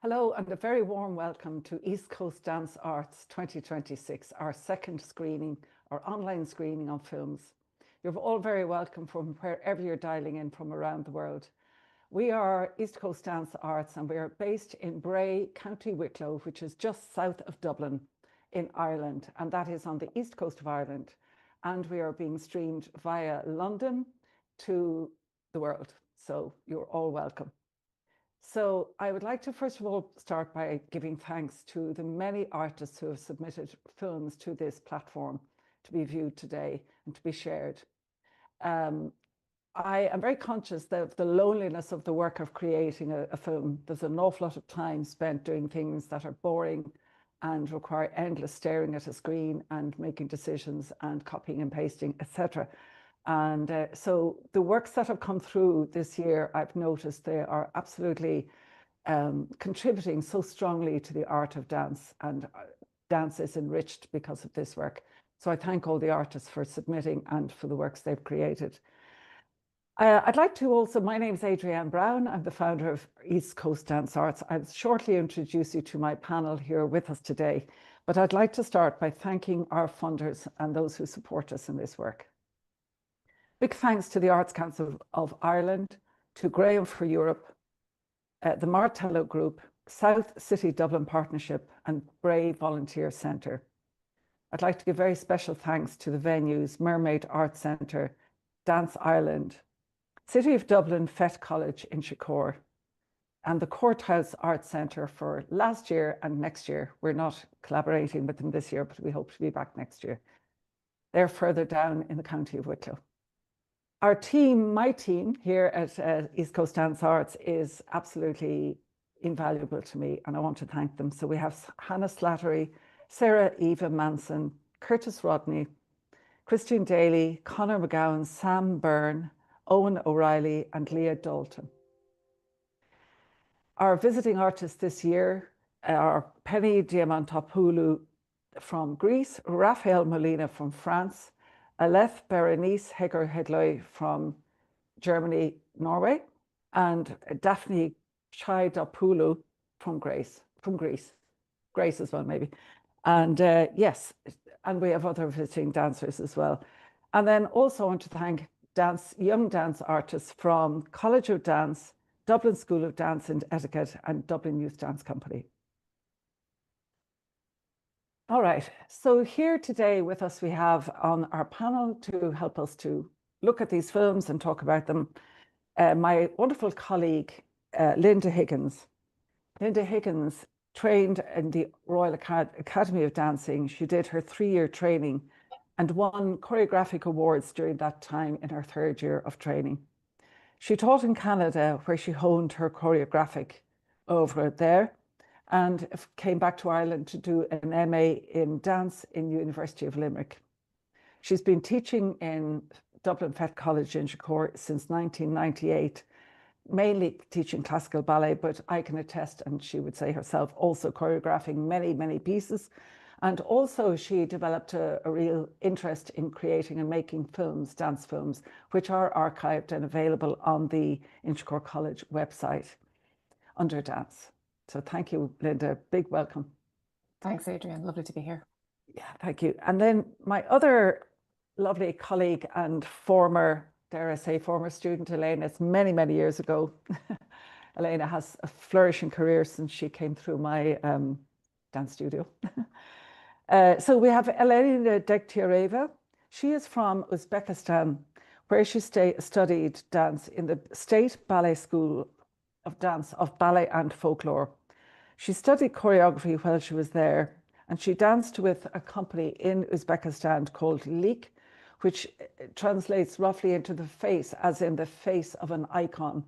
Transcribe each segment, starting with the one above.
Hello and a very warm welcome to East Coast Dance Arts 2026, our second screening, our online screening of films. You're all very welcome from wherever you're dialing in from around the world. We are East Coast Dance Arts and we are based in Bray, County Wicklow, which is just south of Dublin in Ireland, and that is on the east coast of Ireland. And we are being streamed via London to the world, so you're all welcome. So I would like to first of all start by giving thanks to the many artists who have submitted films to this platform to be viewed today and to be shared. I am very conscious of the loneliness of the work of creating a film. There's an awful lot of time spent doing things that are boring and require endless staring at a screen and making decisions and copying and pasting, etc. And so the works that have come through this year, I've noticed they are absolutely contributing so strongly to the art of dance, and dance is enriched because of this work. So I thank all the artists for submitting and for the works they've created. I'd like to also, my name is Adrienne Brown. I'm the founder of East Coast Dance Arts. I'll shortly introduce you to my panel here with us today, but I'd like to start by thanking our funders and those who support us in this work. Big thanks to the Arts Council of Ireland, to Graham for Europe, the Martello Group, South City Dublin Partnership, and Bray Volunteer Centre. I'd like to give very special thanks to the venues Mermaid Arts Centre, Dance Ireland, City of Dublin Fett College in Shicor, and the Courthouse Arts Centre for last year and next year. We're not collaborating with them this year, but we hope to be back next year. They're further down in the county of Wicklow. Our team, my team here at East Coast Dance Arts is absolutely invaluable to me, and I want to thank them. So we have Hannah Slattery, Sarah Eva Manson, Curtis Rodney, Christian Daly, Conor McGowan, Sam Byrne, Owen O'Reilly, and Leah Dalton. Our visiting artists this year are Penny Diamantopoulou from Greece, Raphael Molina from France, Aleph Berenice Heger-Hedloy from Germany, Norway, and Daphne Chaidopoulou from Greece, Grace as well maybe. And yes, and we have other visiting dancers as well. And then also I want to thank young dance artists from College of Dance, Dublin School of Dance and Etiquette, and Dublin Youth Dance Company. All right, so here today with us we have on our panel to help us to look at these films and talk about them, my wonderful colleague, Linda Higgins. Linda Higgins trained in the Royal Academy of Dancing. She did her 3-year training and won choreographic awards during that time in her 3rd year of training. She taught in Canada, where she honed her choreographic over there, and came back to Ireland to do an MA in dance in University of Limerick. She's been teaching in Dublin Fet College in Inchicore since 1998, mainly teaching classical ballet, but I can attest, and she would say herself, also choreographing many, many pieces. And also she developed a real interest in creating and making films, dance films, which are archived and available on the Inchicore College website under dance. So thank you, Linda. Big welcome. Thanks, Adrian. Lovely to be here. Yeah, thank you. And then my other lovely colleague and former, dare I say, former student, Elena, it's many, many years ago. Elena has a flourishing career since she came through my dance studio. So we have Elena Dektiareva. She is from Uzbekistan, where she studied dance in the State Ballet School of Dance of Ballet and Folklore. She studied choreography while she was there, and she danced with a company in Uzbekistan called Lik, which translates roughly into the face, as in the face of an icon.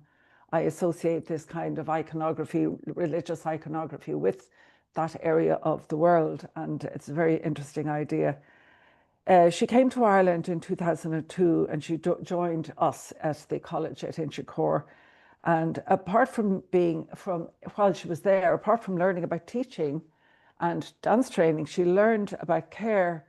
I associate this kind of iconography, religious iconography, with that area of the world, and it's a very interesting idea. She came to Ireland in 2002, and she joined us at the college at Inchicore. And apart from while she was there, apart from learning about teaching and dance training, she learned about care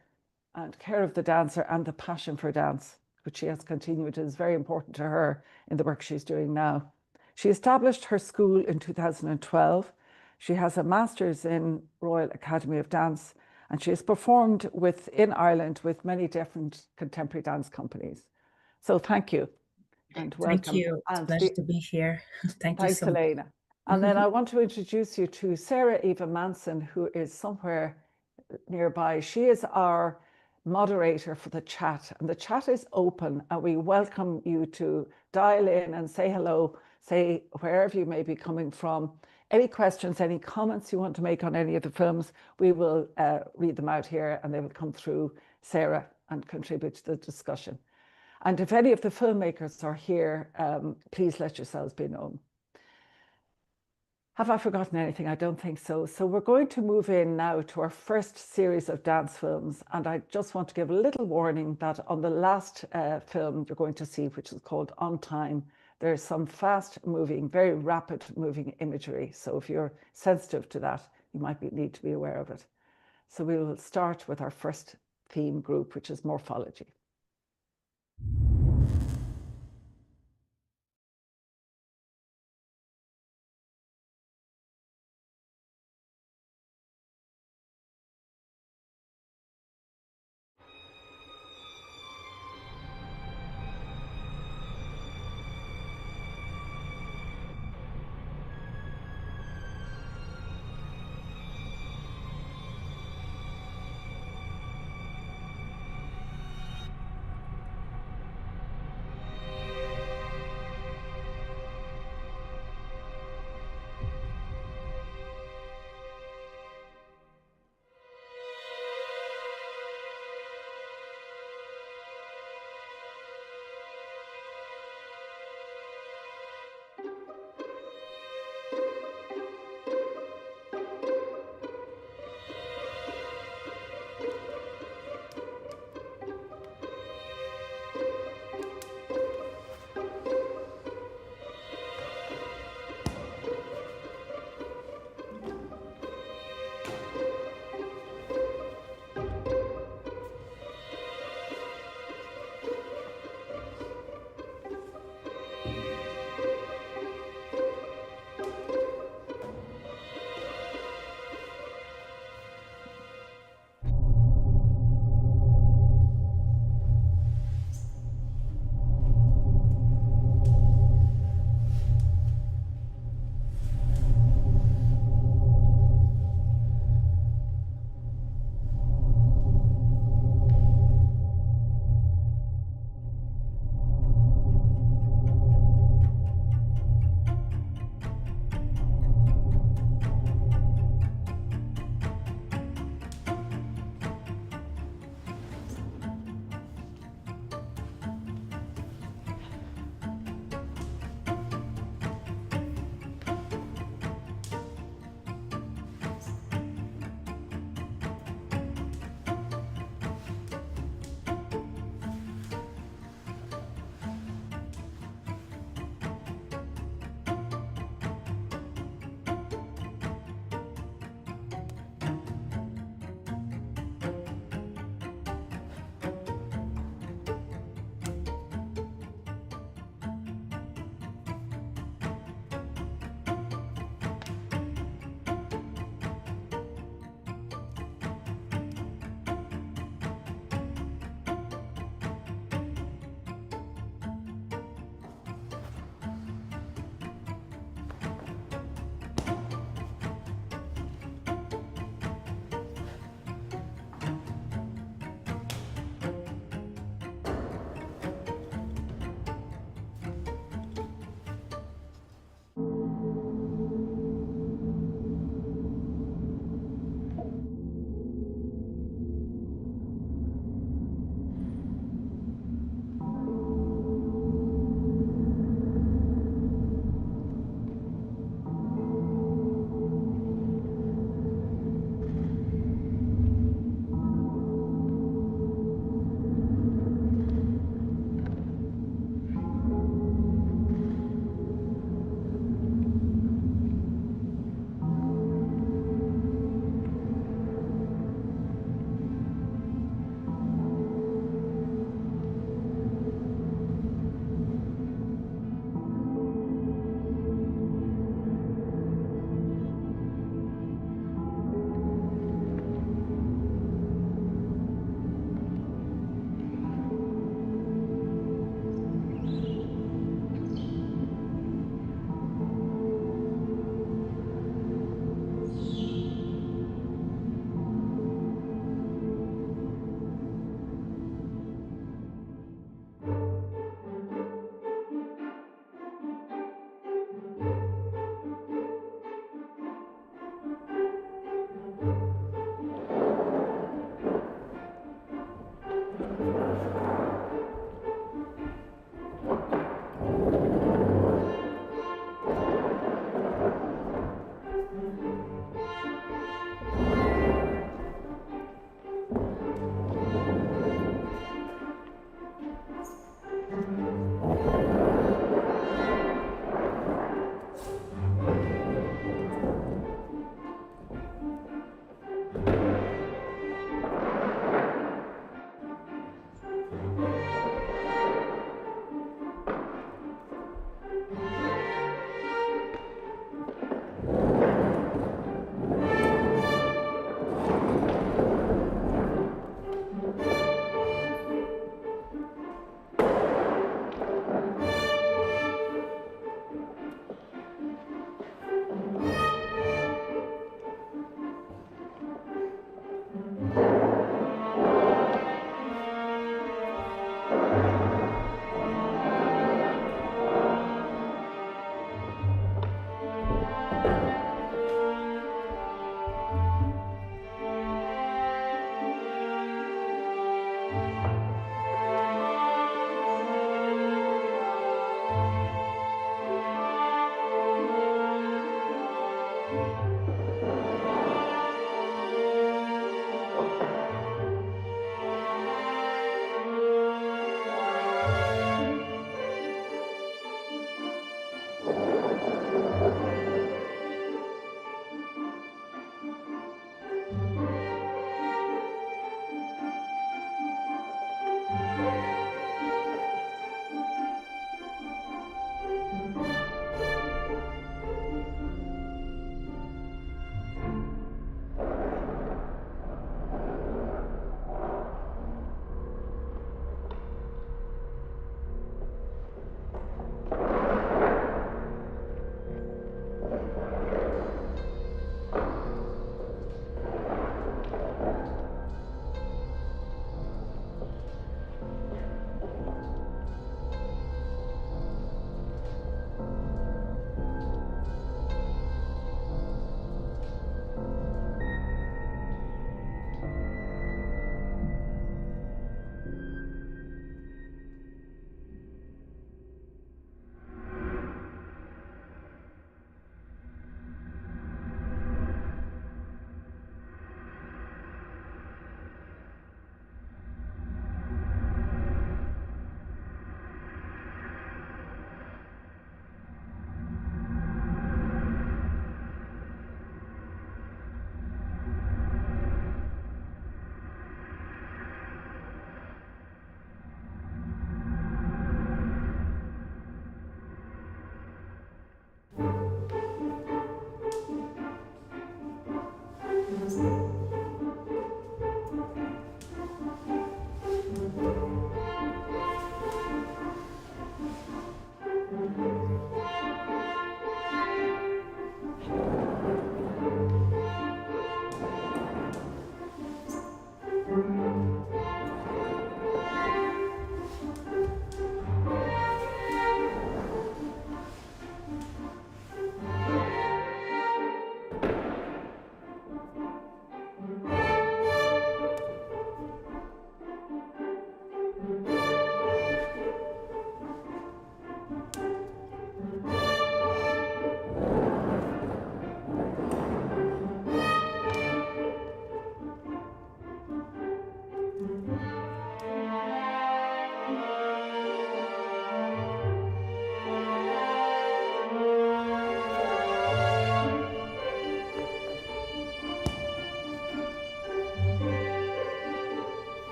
of the dancer and the passion for dance, which she has continued, is very important to her in the work she's doing now. She established her school in 2012. She has a master's in Royal Academy of Dance, and she has performed in Ireland with many different contemporary dance companies. So thank you and welcome. Thank you. It's a pleasure to be here. Thanks you so much. Elena. And then I want to introduce you to Sarah Eva Manson, who is somewhere nearby. She is our moderator for the chat, and the chat is open, and we welcome you to dial in and say hello, say wherever you may be coming from. Any questions, any comments you want to make on any of the films, we will read them out here, and they will come through Sarah and contribute to the discussion. And if any of the filmmakers are here, please let yourselves be known. Have I forgotten anything? I don't think so. So we're going to move in now to our first series of dance films. And I just want to give a little warning that on the last film you're going to see, which is called On Time, there's some fast moving, very rapid moving imagery. So if you're sensitive to that, you might need to be aware of it. So we will start with our first theme group, which is morphology.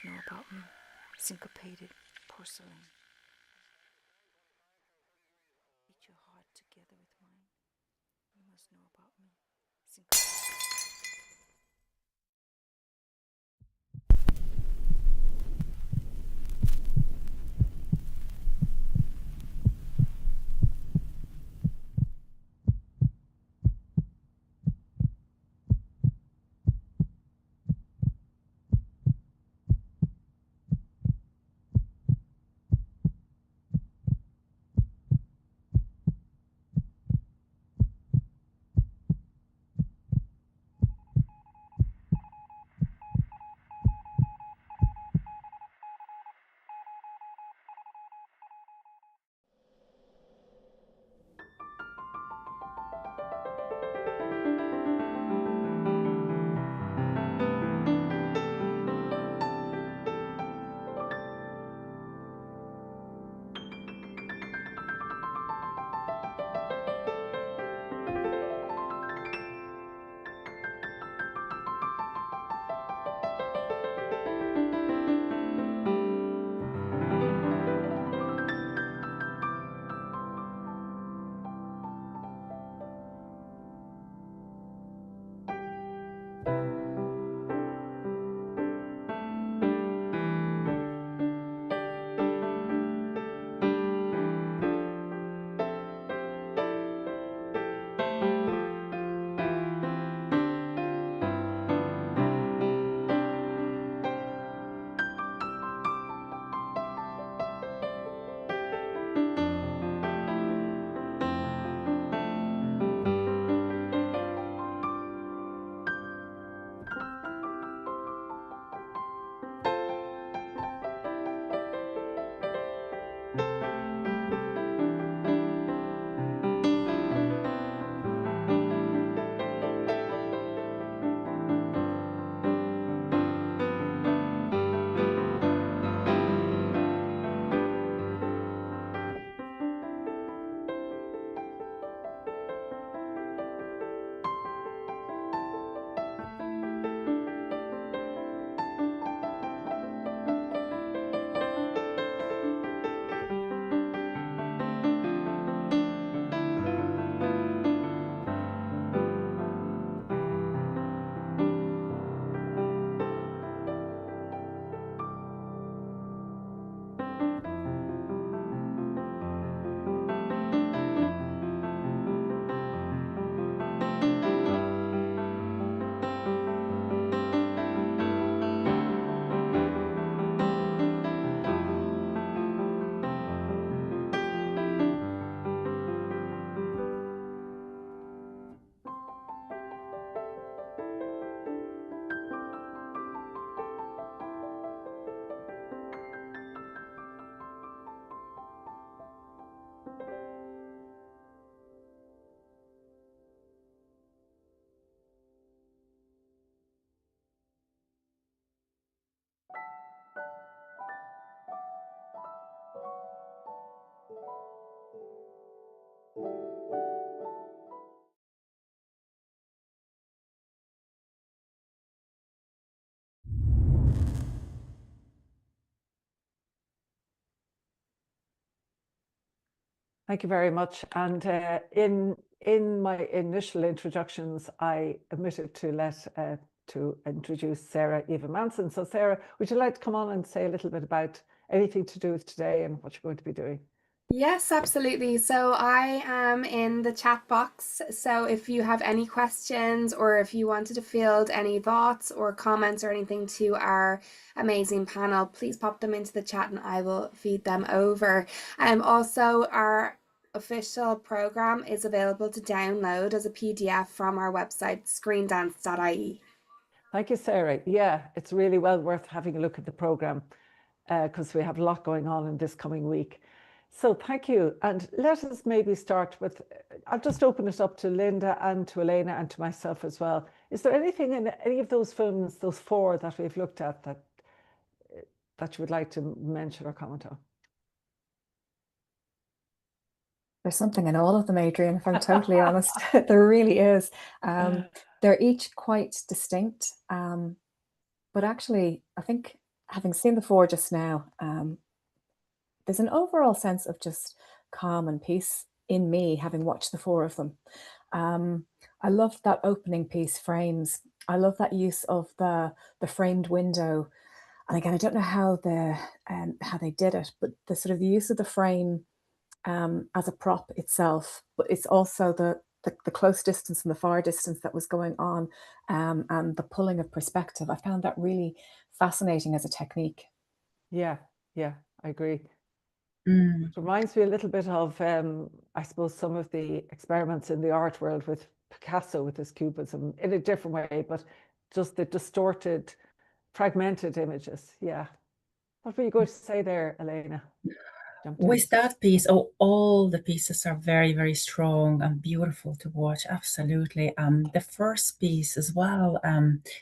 must know about me. Syncopated porcelain. Beat your heart together with mine. You must know about me. Syncopated. Thank you very much. And in my initial introductions, I omitted to introduce Sarah Eva Manson. So Sarah, would you like to come on and say a little bit about anything to do with today and what you're going to be doing? Yes, absolutely. So I am in the chat box. So if you have any questions or if you wanted to field any thoughts or comments or anything to our amazing panel, please pop them into the chat and I will feed them over. Also, our official program is available to download as a PDF from our website, screendance.ie. Thank you, Sarah. Yeah, it's really well worth having a look at the program because we have a lot going on in this coming week. So thank you. And let us maybe start with, I'll just open it up to Linda and to Elena and to myself as well. Is there anything in any of those films, those four that we've looked at, that you would like to mention or comment on? There's something in all of them, Adrian, if I'm totally honest. There really is. They're each quite distinct. But actually, I think having seen the four just now, there's an overall sense of just calm and peace in me, having watched the four of them. I love that opening piece, Frames. I love that use of the framed window. And again, I don't know how they did it, but the sort of the use of the frame as a prop itself, but it's also the close distance and the far distance that was going on, and the pulling of perspective. I found that really fascinating as a technique. Yeah, yeah, I agree. Mm. It reminds me a little bit of, I suppose, some of the experiments in the art world with Picasso with his cubism in a different way, but just the distorted, fragmented images. Yeah. What were you going to say there, Elena? With that piece, all the pieces are very, very strong and beautiful to watch. Absolutely. The first piece as well,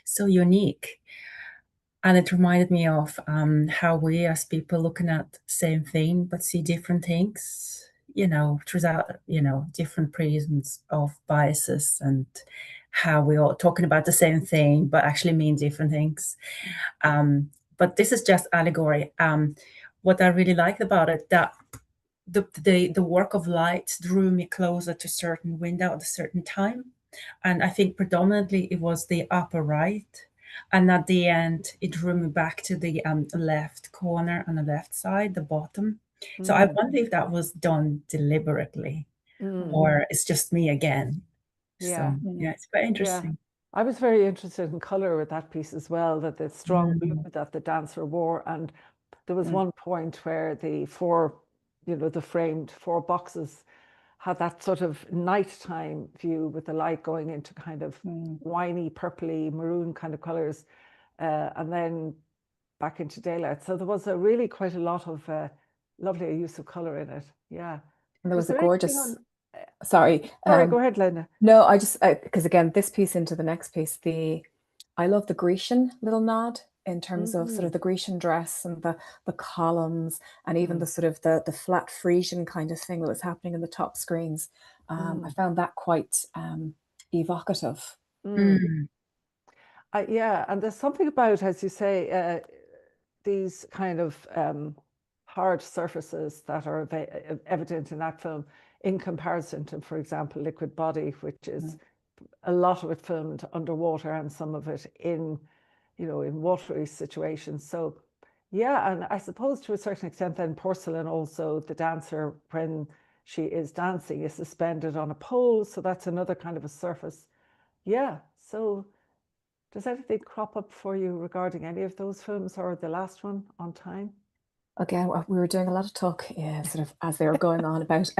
so unique. And it reminded me of how we as people looking at the same thing, but see different things, through that, different prisms of biases, and how we all talking about the same thing, but actually mean different things. But this is just allegory. What I really liked about it, that the work of light drew me closer to a certain window at a certain time. And I think predominantly it was the upper right. And at the end, it drew me back to the left corner on the left side, the bottom. So I wonder if that was done deliberately, or it's just me again. Yeah. So yeah, it's very Yeah. interesting. I was very interested in color with that piece as well, that the strong blue that the dancer wore. And there was one point where the four, the framed four boxes had that sort of nighttime view with the light going into kind of winey, purpley, maroon kind of colors, and then back into daylight. So there was really quite a lot of lovely use of color in it. Yeah. And there was a there anything gorgeous, on- sorry. Sorry, go ahead, Linda. No, I just, because again, this piece into the next piece, I love the Grecian little nod in terms of sort of the Grecian dress and the columns, and even the sort of the flat Frisian kind of thing that was happening in the top screens. I found that quite evocative. Yeah, and there's something about, as you say, these kind of hard surfaces that are evident in that film in comparison to, for example, Liquid Body, which is a lot of it filmed underwater and some of it in watery situations. So yeah, and I suppose to a certain extent then Porcelain also, the dancer, when she is dancing, is suspended on a pole. So that's another kind of a surface. Yeah, so does anything crop up for you regarding any of those films or the last one, On Time? Again, we were doing a lot of talk, sort of as they were going on about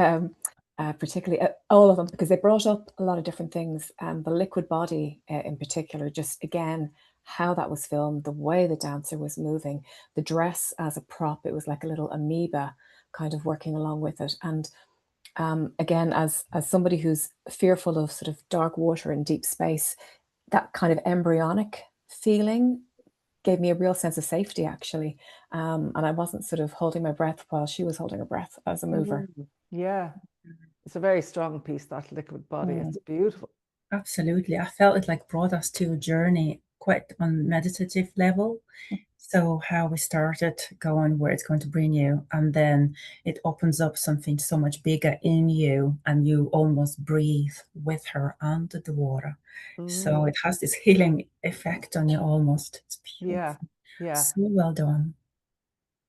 particularly all of them, because they brought up a lot of different things. The Liquid Body in particular, just again, how that was filmed, the way the dancer was moving, the dress as a prop, it was like a little amoeba kind of working along with it. And again, as somebody who's fearful of sort of dark water and deep space, that kind of embryonic feeling gave me a real sense of safety, actually. And I wasn't sort of holding my breath while she was holding her breath as a mover. Yeah, it's a very strong piece, that Liquid Body. It's beautiful. Absolutely. I felt it like brought us to a journey quite on meditative level. So how we started going, where it's going to bring you, and then it opens up something so much bigger in you, and you almost breathe with her under the water. So it has this healing effect on you almost. It's beautiful. Yeah. So well done.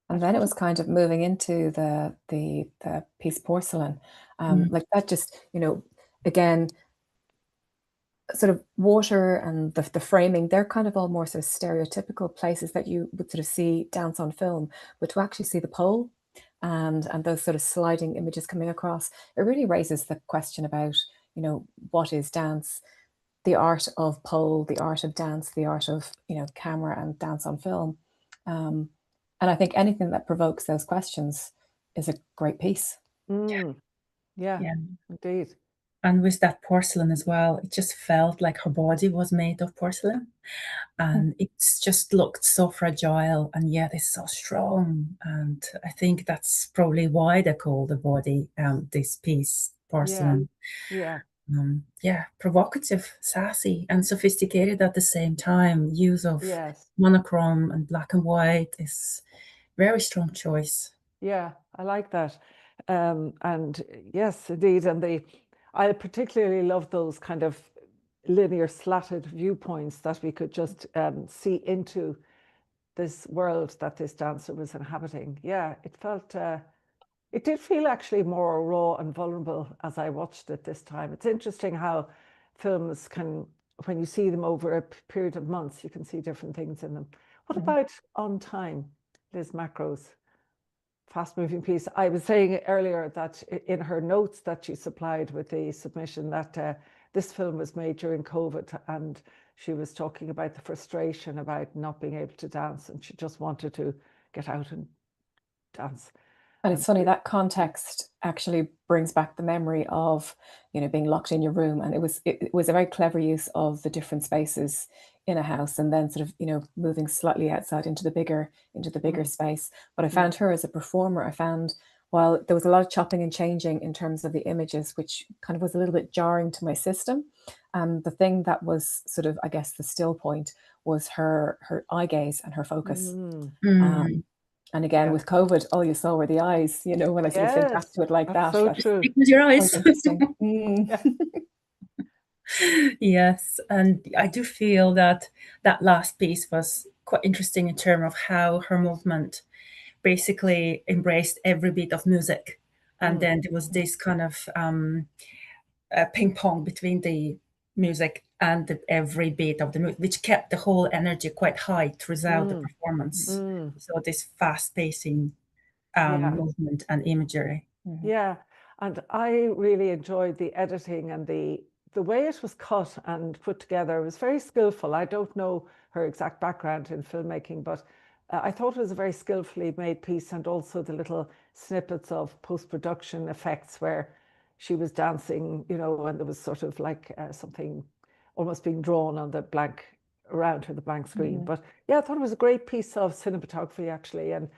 And then it was kind of moving into the piece Porcelain. Like that just, again, sort of water and the framing, they're kind of all more sort of stereotypical places that you would sort of see dance on film. But to actually see the pole and those sort of sliding images coming across, it really raises the question about, what is dance? The art of pole, the art of dance, the art of, camera and dance on film. And I think anything that provokes those questions is a great piece. Yeah, indeed. And with that porcelain as well, it just felt like her body was made of porcelain. And it's just looked so fragile, and yet it's so strong. And I think that's probably why they call the body this piece porcelain. Yeah. provocative, sassy, and sophisticated at the same time. Use of Yes. monochrome and black and white is very strong choice. Yeah, I like that. And yes, indeed. And I particularly love those kind of linear slatted viewpoints that we could just see into this world that this dancer was inhabiting. Yeah, it did feel actually more raw and vulnerable as I watched it this time. It's interesting how films can, when you see them over a period of months, you can see different things in them. What about On Time, Liz Macro's fast-moving piece? I was saying earlier that in her notes that she supplied with the submission that this film was made during COVID, and she was talking about the frustration about not being able to dance, and she just wanted to get out and dance. And it's funny, that context actually brings back the memory of, being locked in your room. And it was a very clever use of the different spaces in a house, and then sort of, moving slightly outside into the bigger space. But I found her as a performer, while there was a lot of chopping and changing in terms of the images, which kind of was a little bit jarring to my system. The thing that was sort of, I guess, the still point was her eye gaze and her focus. And again, with COVID, all you saw were the eyes, when I sort of think back to it like that's that. so That's true. Stick with your eyes. quite interesting. Yes, and I do feel that last piece was quite interesting in terms of how her movement basically embraced every bit of music. And then there was this kind of ping pong between the music and every beat of the music, which kept the whole energy quite high throughout the performance. So this fast pacing movement and imagery. Yeah, and I really enjoyed the editing and the way it was cut and put together. It was very skillful. I don't know her exact background in filmmaking, but I thought it was a very skillfully made piece, and also the little snippets of post-production effects where she was dancing, and there was sort of like something almost being drawn on the blank around her, the blank screen. But yeah, I thought it was a great piece of cinematography actually, and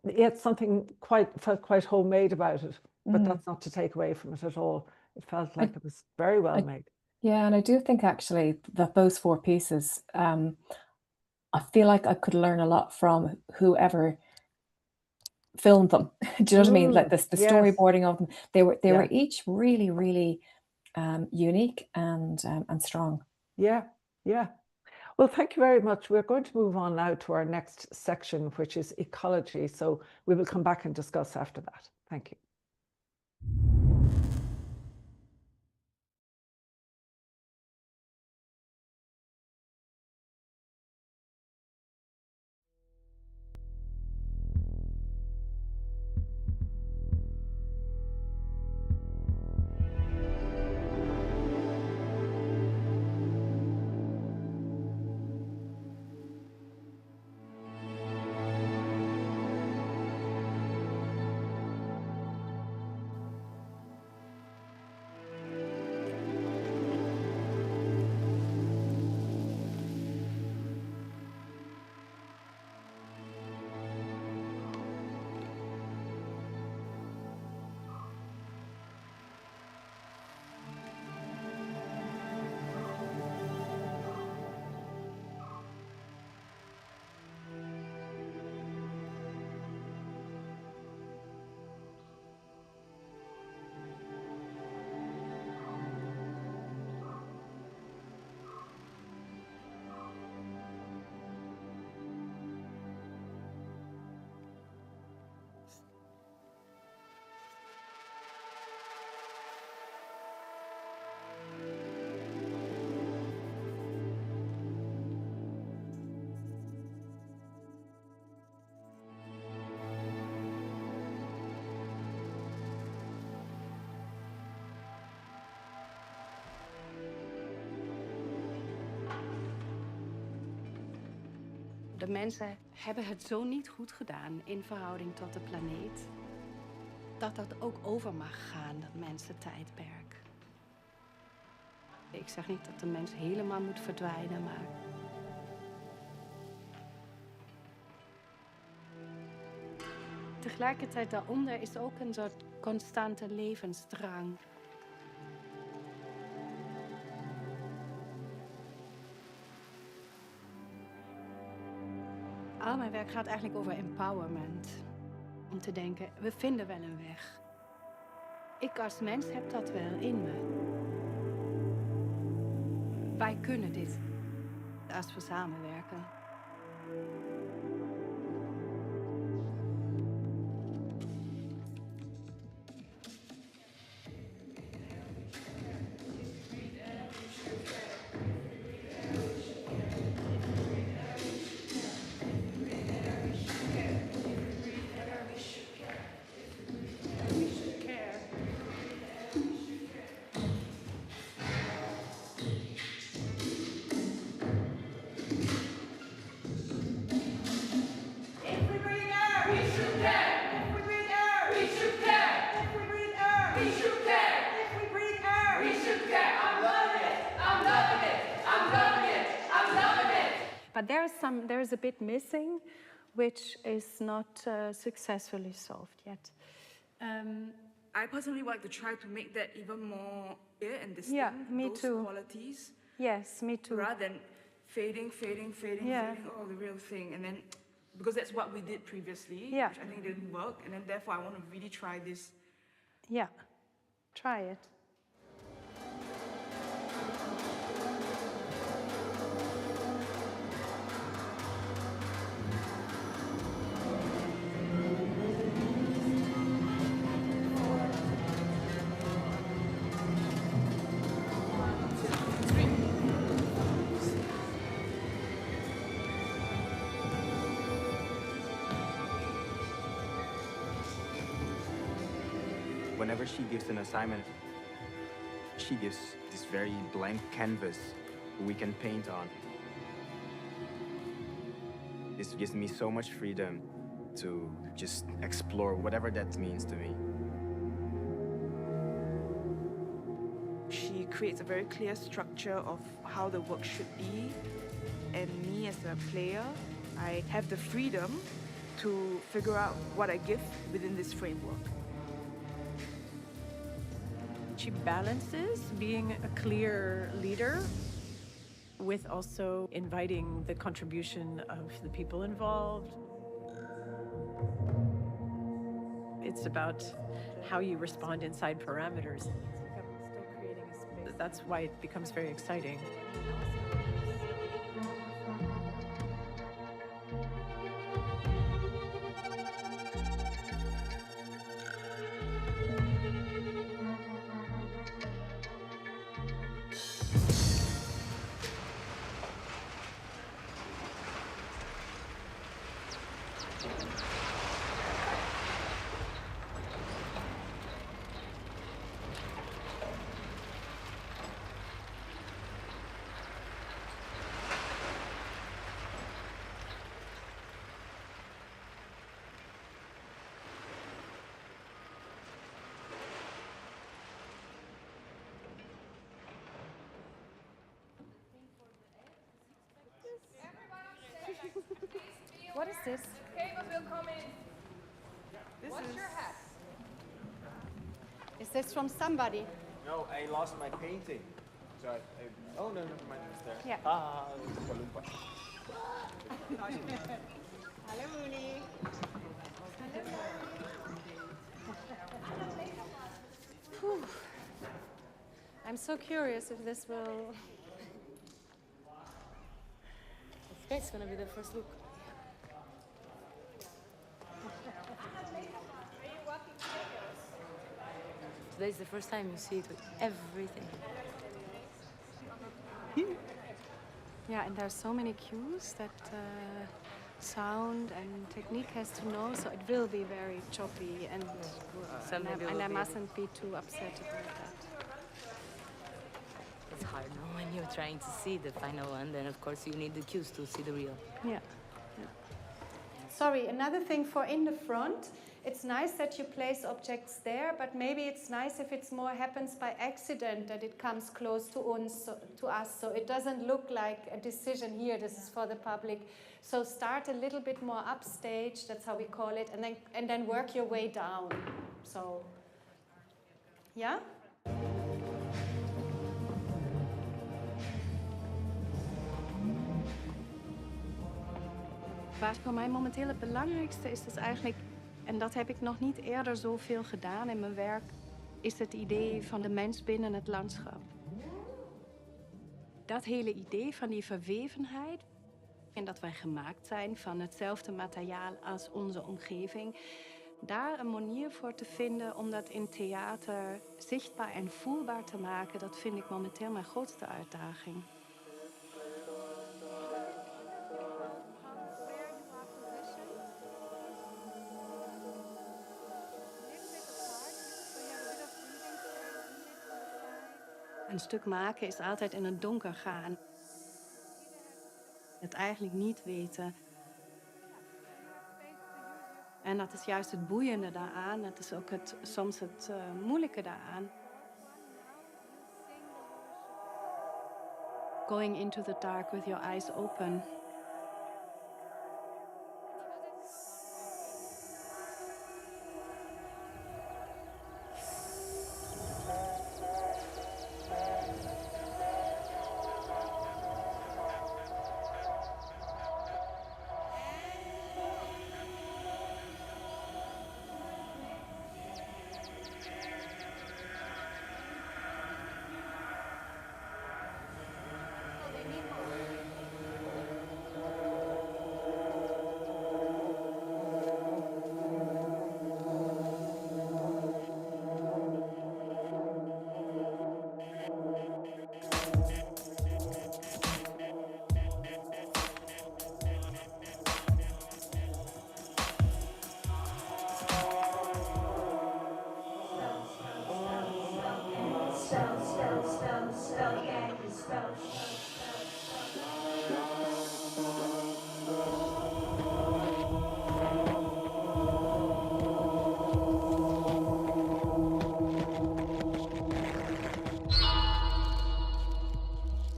yet something felt quite homemade about it. But that's not to take away from it at all. It felt like it was very well made. Yeah, and I do think actually that those 4 pieces, I feel like I could learn a lot from whoever filmed them. Do you know what I mean? Like the yes. storyboarding of them. They were each really, really unique and strong. Yeah, yeah. Well, thank you very much. We're going to move on now to our next section, which is ecology. So we will come back and discuss after that. Thank you. De mensen hebben het zo niet goed gedaan in verhouding tot de planeet, dat dat ook over mag gaan, dat mensentijdperk. Ik zeg niet dat de mens helemaal moet verdwijnen, maar tegelijkertijd daaronder is ook een soort constante levensdrang. Al mijn werk gaat eigenlijk over empowerment. Om te denken, we vinden wel een weg. Ik als mens heb dat wel in me. Wij kunnen dit als we samenwerken. But there is a bit missing, which is not successfully solved yet. I personally would like to try to make that even more clear and distinct. Yeah, me those too. Qualities. Yes, me too. Rather than fading, oh, the real thing. And then, because that's what we did previously, which I think didn't work. And then therefore I want to really try this. Yeah, try it. Whenever she gives an assignment, she gives this very blank canvas we can paint on. This gives me so much freedom to just explore whatever that means to me. She creates a very clear structure of how the work should be. And me as a player, I have the freedom to figure out what I give within this framework. She balances being a clear leader with also inviting the contribution of the people involved. It's about how you respond inside parameters. That's why it becomes very exciting. What is this? Cables will come in. What's your hat? Is this from somebody? No, I lost my painting. So oh no, never mind, it's there. Yeah. Hello, Mooney. I'm so curious if this will... It's going to be the first look. Today is the first time you see it with everything. Yeah, and there's so many cues that sound and technique has to know, so it will be very choppy and I mustn't be too upset about that. It's hard now when you're trying to see the final one, then of course you need the cues to see the real. Yeah. Sorry, another thing for in the front, it's nice that you place objects there, but maybe it's nice if it's more happens by accident, that it comes close to us, so it doesn't look like a decision here, this is for the public. So start a little bit more upstage, that's how we call it, and then work your way down. So, yeah? Wat voor mij momenteel het belangrijkste is, is eigenlijk, en dat heb ik nog niet eerder zoveel gedaan in mijn werk, is het idee van de mens binnen het landschap. Dat hele idee van die verwevenheid en dat wij gemaakt zijn van hetzelfde materiaal als onze omgeving, daar een manier voor te vinden om dat in theater zichtbaar en voelbaar te maken, dat vind ik momenteel mijn grootste uitdaging. Een stuk maken is altijd in het donker gaan. Het eigenlijk niet weten. En dat is juist het boeiende daaraan. Dat is ook soms het moeilijke daaraan. Going into the dark with your eyes open.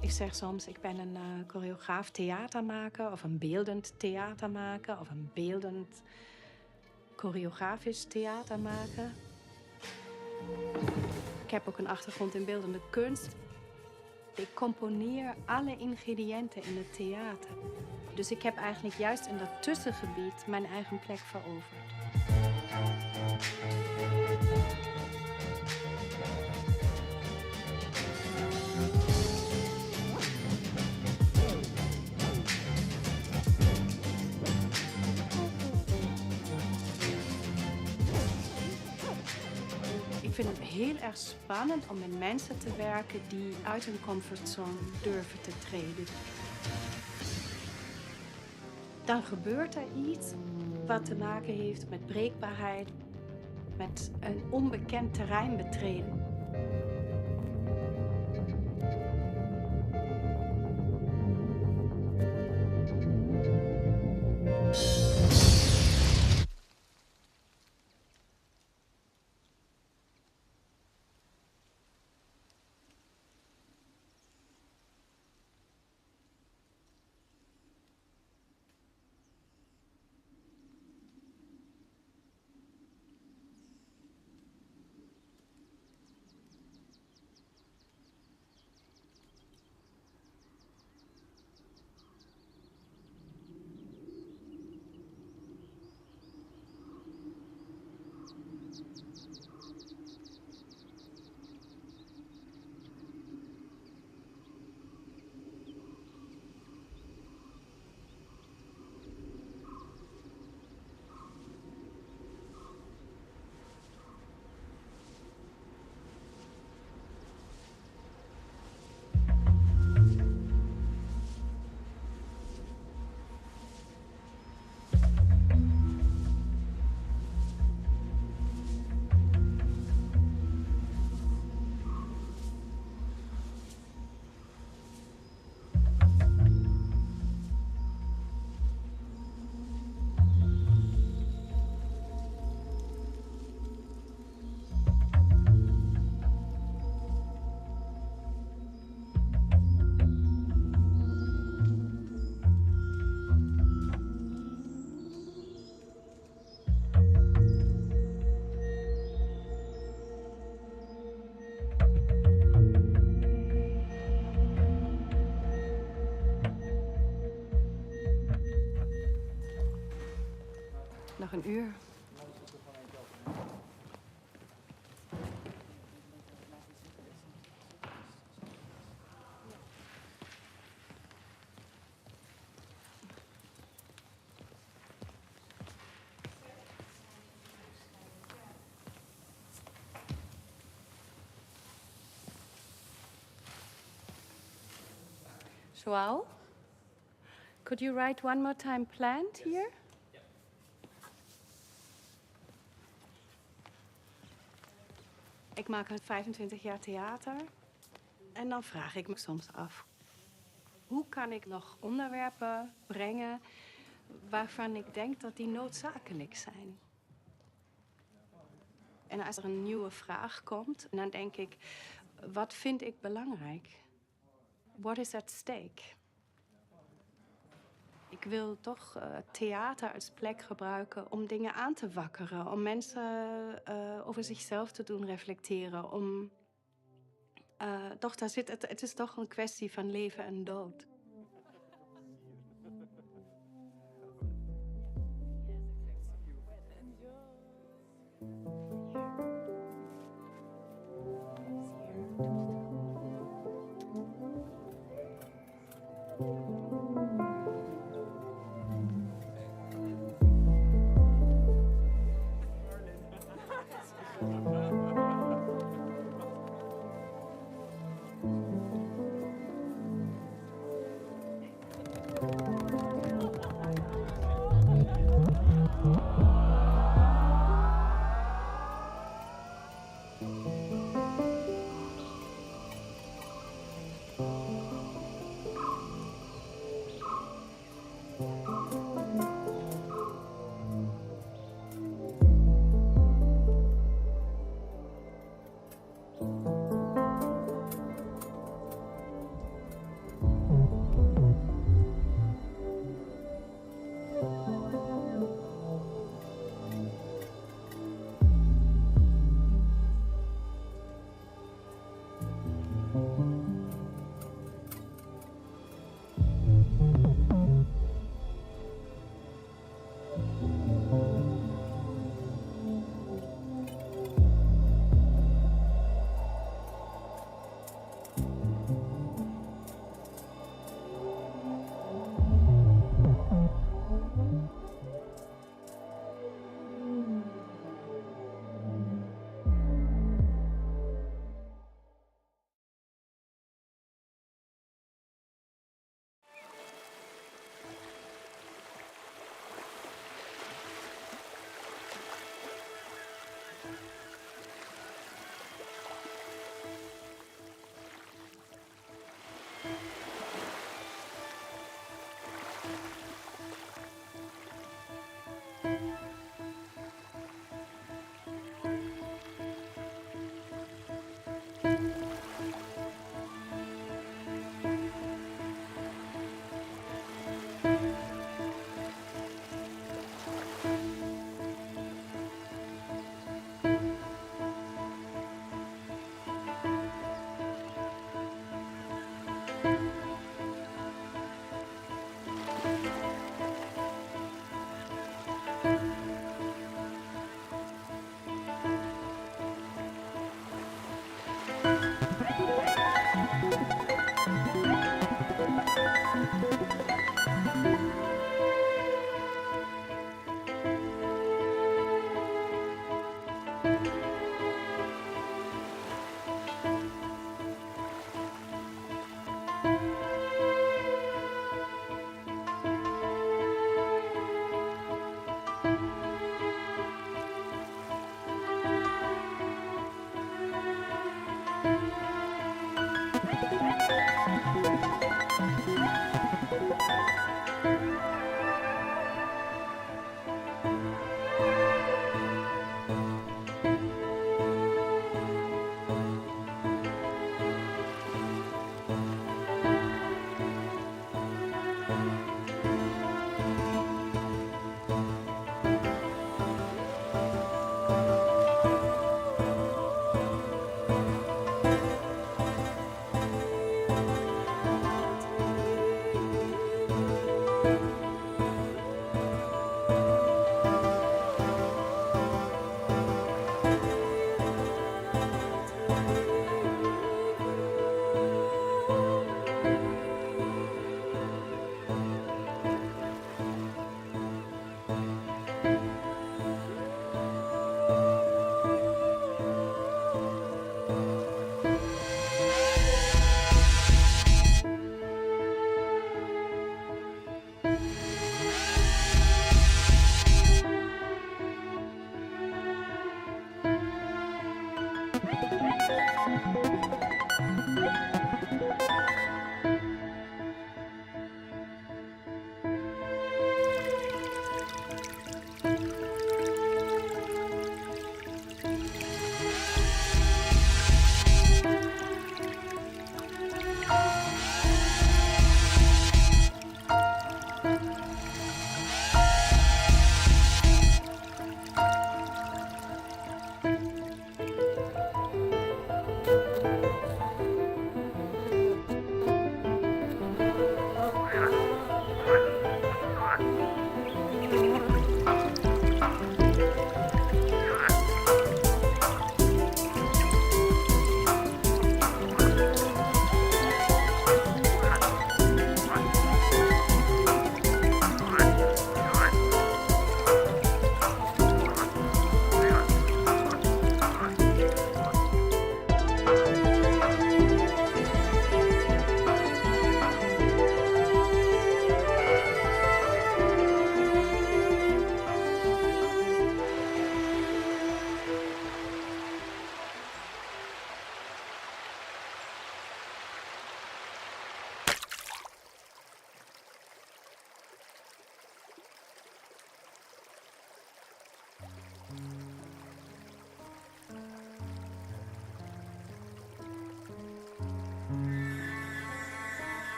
Ik zeg soms, ik ben een choreograaf theatermaker of een beeldend theatermaker of een beeldend choreografisch theatermaker. Ik heb ook een achtergrond in beeldende kunst. Ik componeer alle ingrediënten in het theater. Dus ik heb eigenlijk juist in dat tussengebied mijn eigen plek veroverd. Ik vind het heel erg spannend om met mensen te werken die uit hun comfortzone durven te treden. Dan gebeurt er iets wat te maken heeft met breekbaarheid, met een onbekend terrein betreden. een uur. Joao, could you write one more time plant here? Ik maak al 25 jaar theater. En dan vraag ik me soms af, hoe kan ik nog onderwerpen brengen waarvan ik denk dat die noodzakelijk zijn? En als er een nieuwe vraag komt, dan denk ik, wat vind ik belangrijk? What is at stake? Ik wil toch theater als plek gebruiken om dingen aan te wakkeren, om mensen over zichzelf te doen reflecteren, om toch, het is toch een kwestie van leven en dood.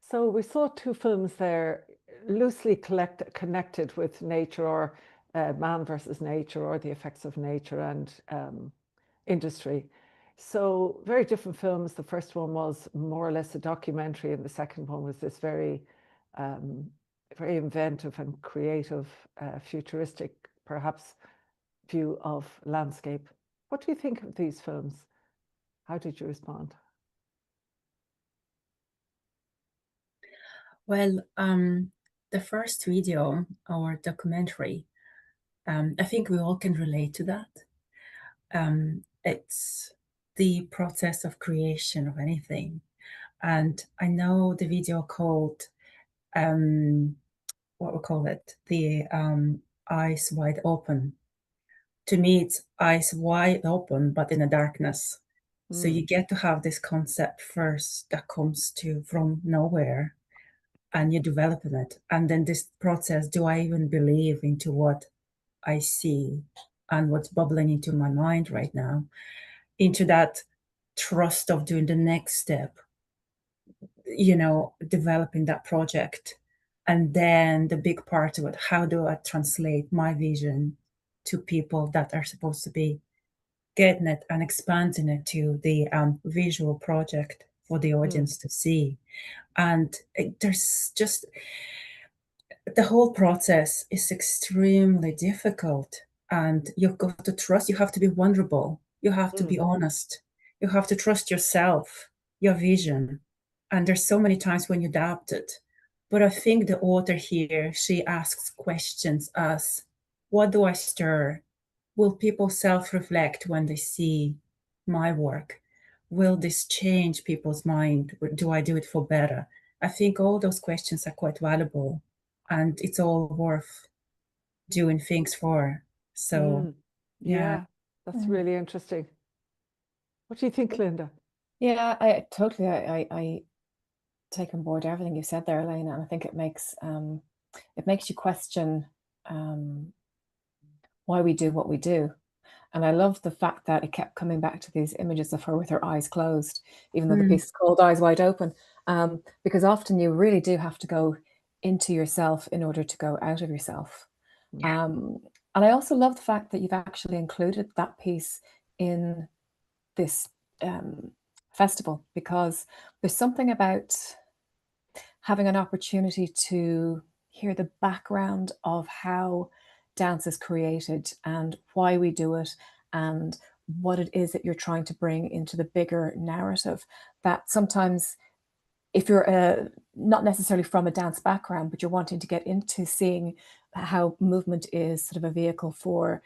So we saw two films there loosely connected with nature, or man versus nature, or the effects of nature and industry. So very different films. The first one was more or less a documentary, and the second one was this very, very inventive and creative, futuristic, perhaps, view of landscape. What do you think of these films? How did you respond? Well, the first video or documentary, I think we all can relate to that. It's the process of creation of anything. And I know the video called, what we call it, the Eyes Wide Open. To me, it's eyes wide open, but in the darkness. So you get to have this concept first that comes from nowhere, and you're developing it. And then this process, do I even believe into what I see and what's bubbling into my mind right now, into that trust of doing the next step, developing that project. And then the big part of it, how do I translate my vision to people that are supposed to be getting it and expanding it to the visual project for the audience to see. And there's just, the whole process is extremely difficult, and you've got to trust. You have to be vulnerable. You have to be honest. You have to trust yourself, your vision. And there's so many times when you doubt it. But I think the author here, she asks questions as, what do I stir? Will people self-reflect when they see my work? Will this change people's mind? Do I do it for better? I think all those questions are quite valuable, and it's all worth doing things for. So, yeah, that's really interesting. What do you think, Linda? Yeah, I take on board everything you said there, Elena, and I think it makes you question why we do what we do. And I love the fact that it kept coming back to these images of her with her eyes closed, even though the piece is called Eyes Wide Open, because often you really do have to go into yourself in order to go out of yourself. And I also love the fact that you've actually included that piece in this festival, because there's something about having an opportunity to hear the background of how dance is created and why we do it and what it is that you're trying to bring into the bigger narrative, that sometimes if you're not necessarily from a dance background, but you're wanting to get into seeing how movement is sort of a vehicle for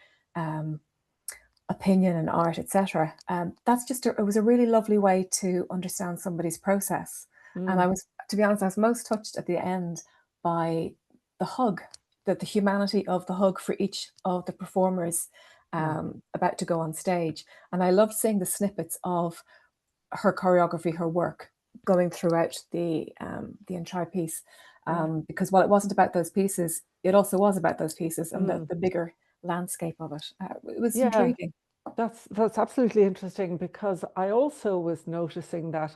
opinion and art, etc. That's just it was a really lovely way to understand somebody's process. And I was, to be honest, I was most touched at the end by the hug, that the humanity of the hug for each of the performers about to go on stage. And I loved seeing the snippets of her choreography, her work going throughout the entire piece, because while it wasn't about those pieces, it also was about those pieces and the bigger landscape of it. It was intriguing. That's absolutely interesting, because I also was noticing that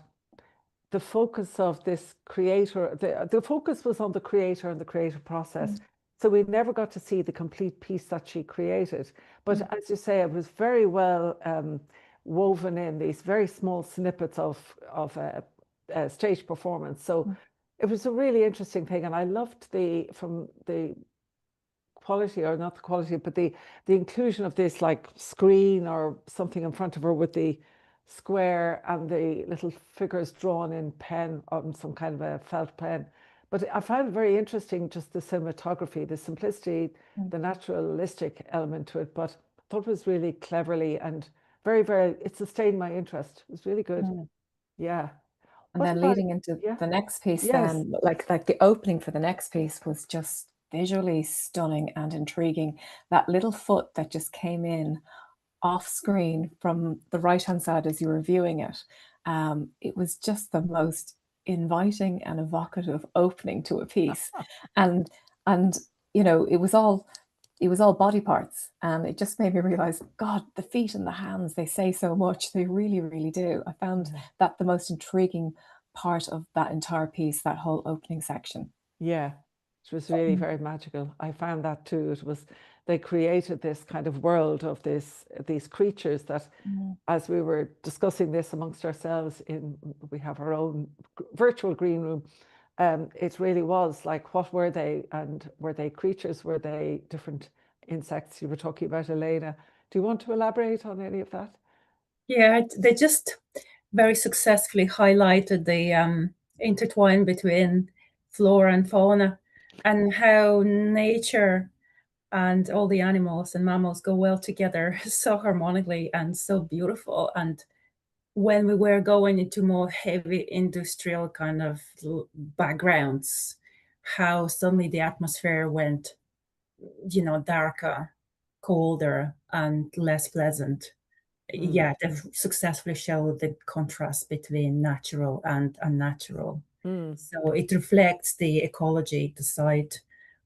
the focus of this creator, the focus was on the creator and the creative process. So we never got to see the complete piece that she created. But as you say, it was very well woven in these very small snippets of a stage performance. So it was a really interesting thing. And I loved from the quality, or not the quality, but the inclusion of this like screen or something in front of her with the square and the little figures drawn in pen on some kind of a felt pen. But I found it very interesting, just the cinematography, the simplicity, the naturalistic element to it. But I thought it was really cleverly and very, very, it sustained my interest. It was really good. Yeah. And then leading into the next piece, then like the opening for the next piece was just visually stunning and intriguing. That little foot that just came in off screen from the right-hand side as you were viewing it, it was just the most inviting and evocative opening to a piece. and you know, it was all body parts, and it just made me realize, God, the feet and the hands, they say so much. They really, really do. I found that the most intriguing part of that entire piece, that whole opening section. Yeah, it was really very magical. I found that too. It was, they created this kind of world of these creatures that, as we were discussing this amongst ourselves, we have our own virtual green room. It really was like, what were they? And were they creatures? Were they different insects? You were talking about, Elena. Do you want to elaborate on any of that? Yeah, they just very successfully highlighted the intertwine between flora and fauna, and how nature and all the animals and mammals go well together so harmonically and so beautiful. And when we were going into more heavy industrial kind of backgrounds, how suddenly the atmosphere went, darker, colder, and less pleasant. Yeah, they've successfully showed the contrast between natural and unnatural. So it reflects the ecology, the side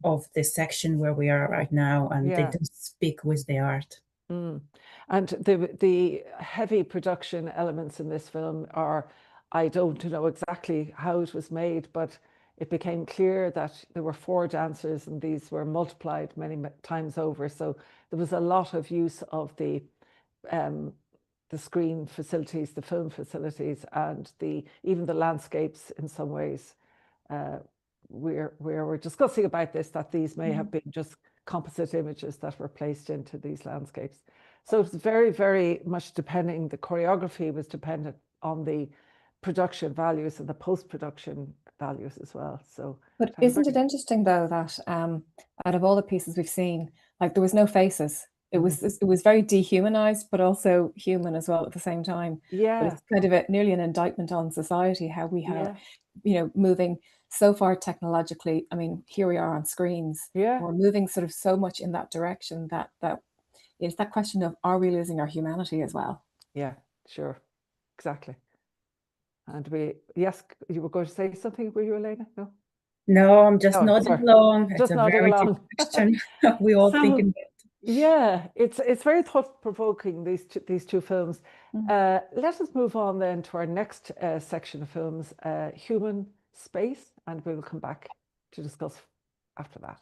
of the section where we are right now, and they do speak with the art. And the heavy production elements in this film are, I don't know exactly how it was made, but it became clear that there were 4 dancers and these were multiplied many times over. So there was a lot of use of the screen facilities, the film facilities, and even the landscapes in some ways. We're discussing about this, that these may have been just composite images that were placed into these landscapes. So it's very, very much the choreography was dependent on the production values and the post-production values as well. So, but isn't it interesting though that out of all the pieces we've seen, like there was no faces. It was very dehumanized, but also human as well at the same time. Yeah, but it's kind of nearly an indictment on society, how we have, moving so far technologically. I mean, here we are on screens. We're moving sort of so much in that direction that it's that question of, are we losing our humanity as well? Yeah, sure, exactly. And yes, you were going to say something, were you, Elena? No? No, I'm just No, nodding sorry. along. Just It's a nodding very along. deep question. We all thinking about. Yeah, it's very thought-provoking, these two films. Let us move on then to our next section of films, Human Space, and we will come back to discuss after that.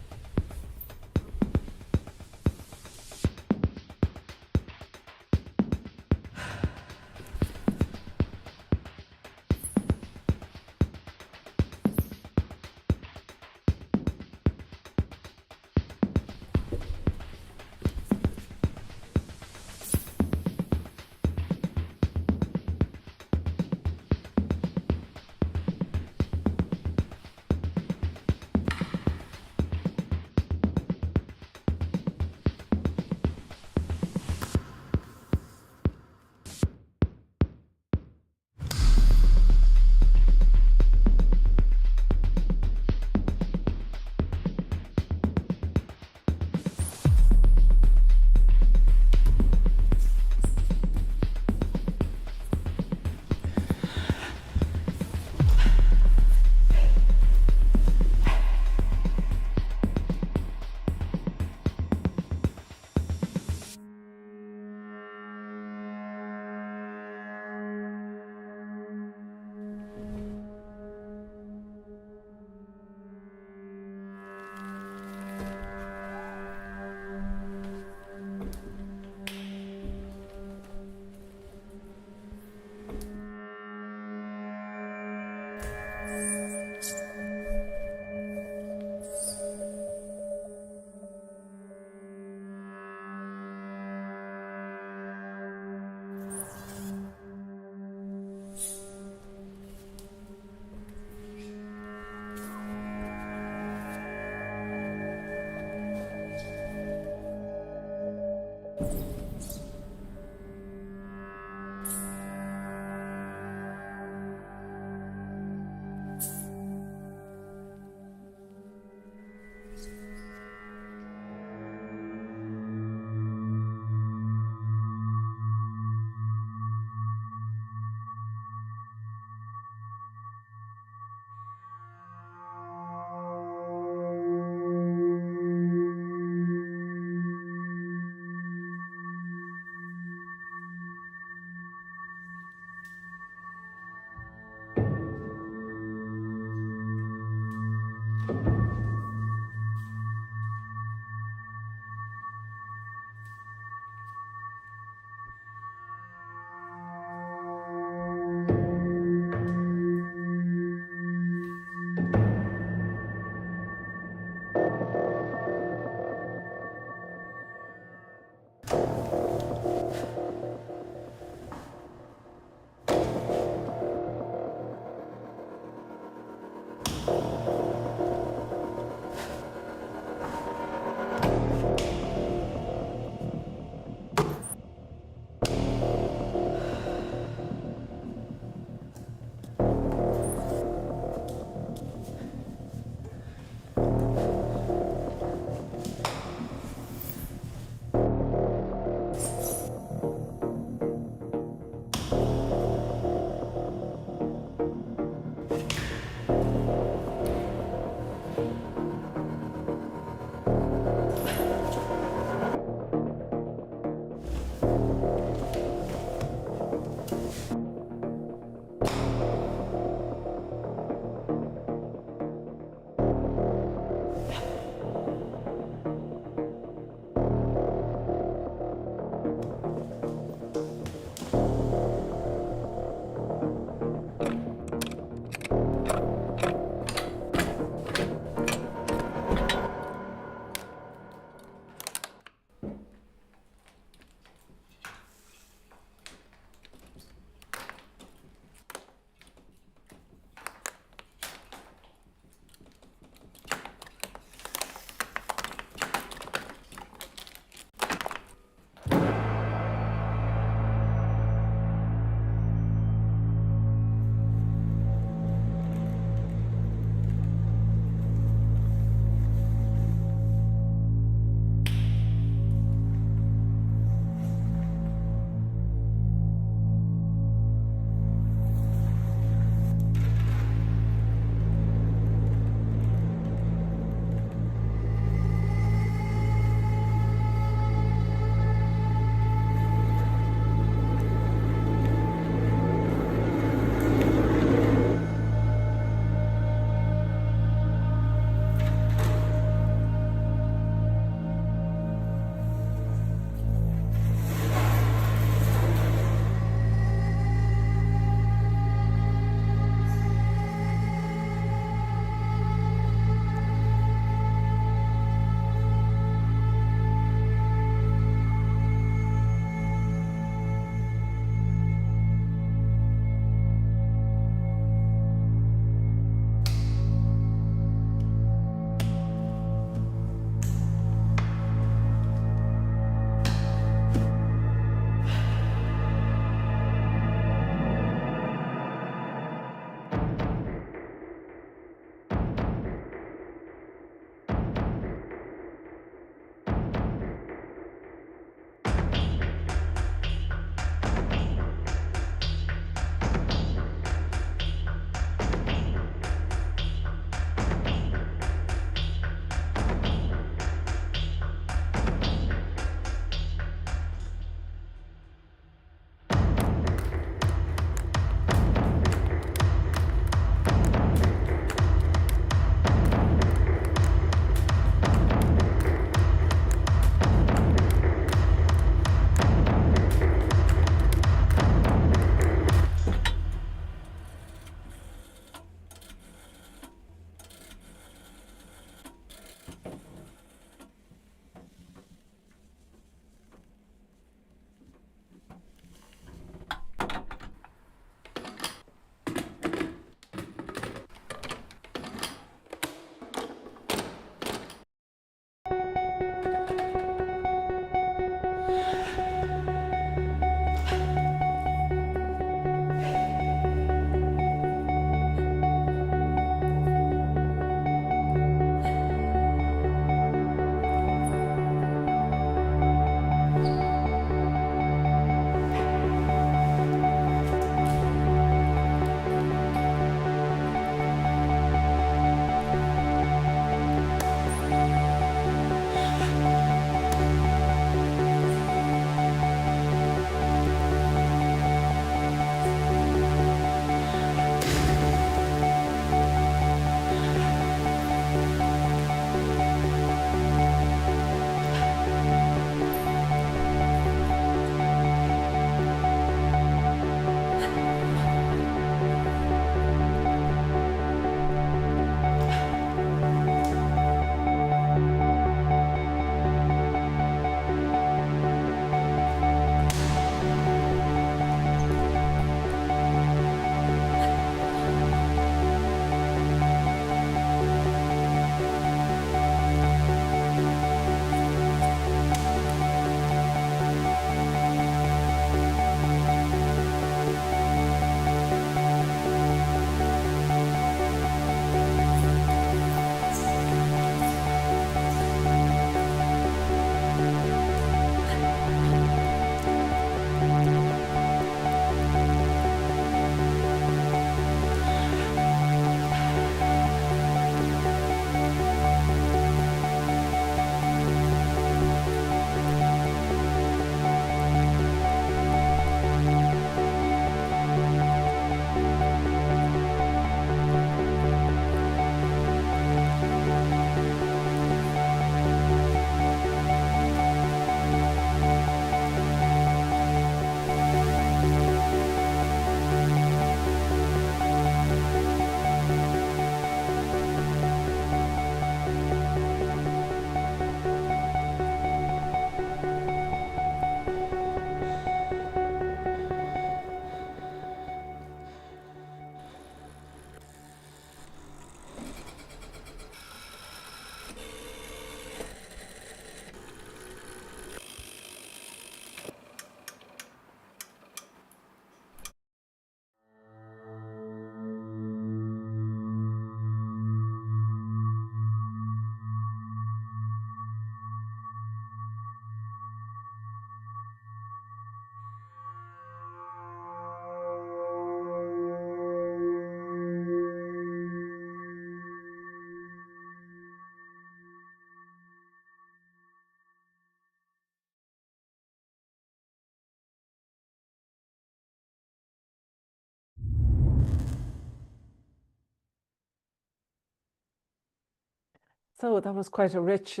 So that was quite a rich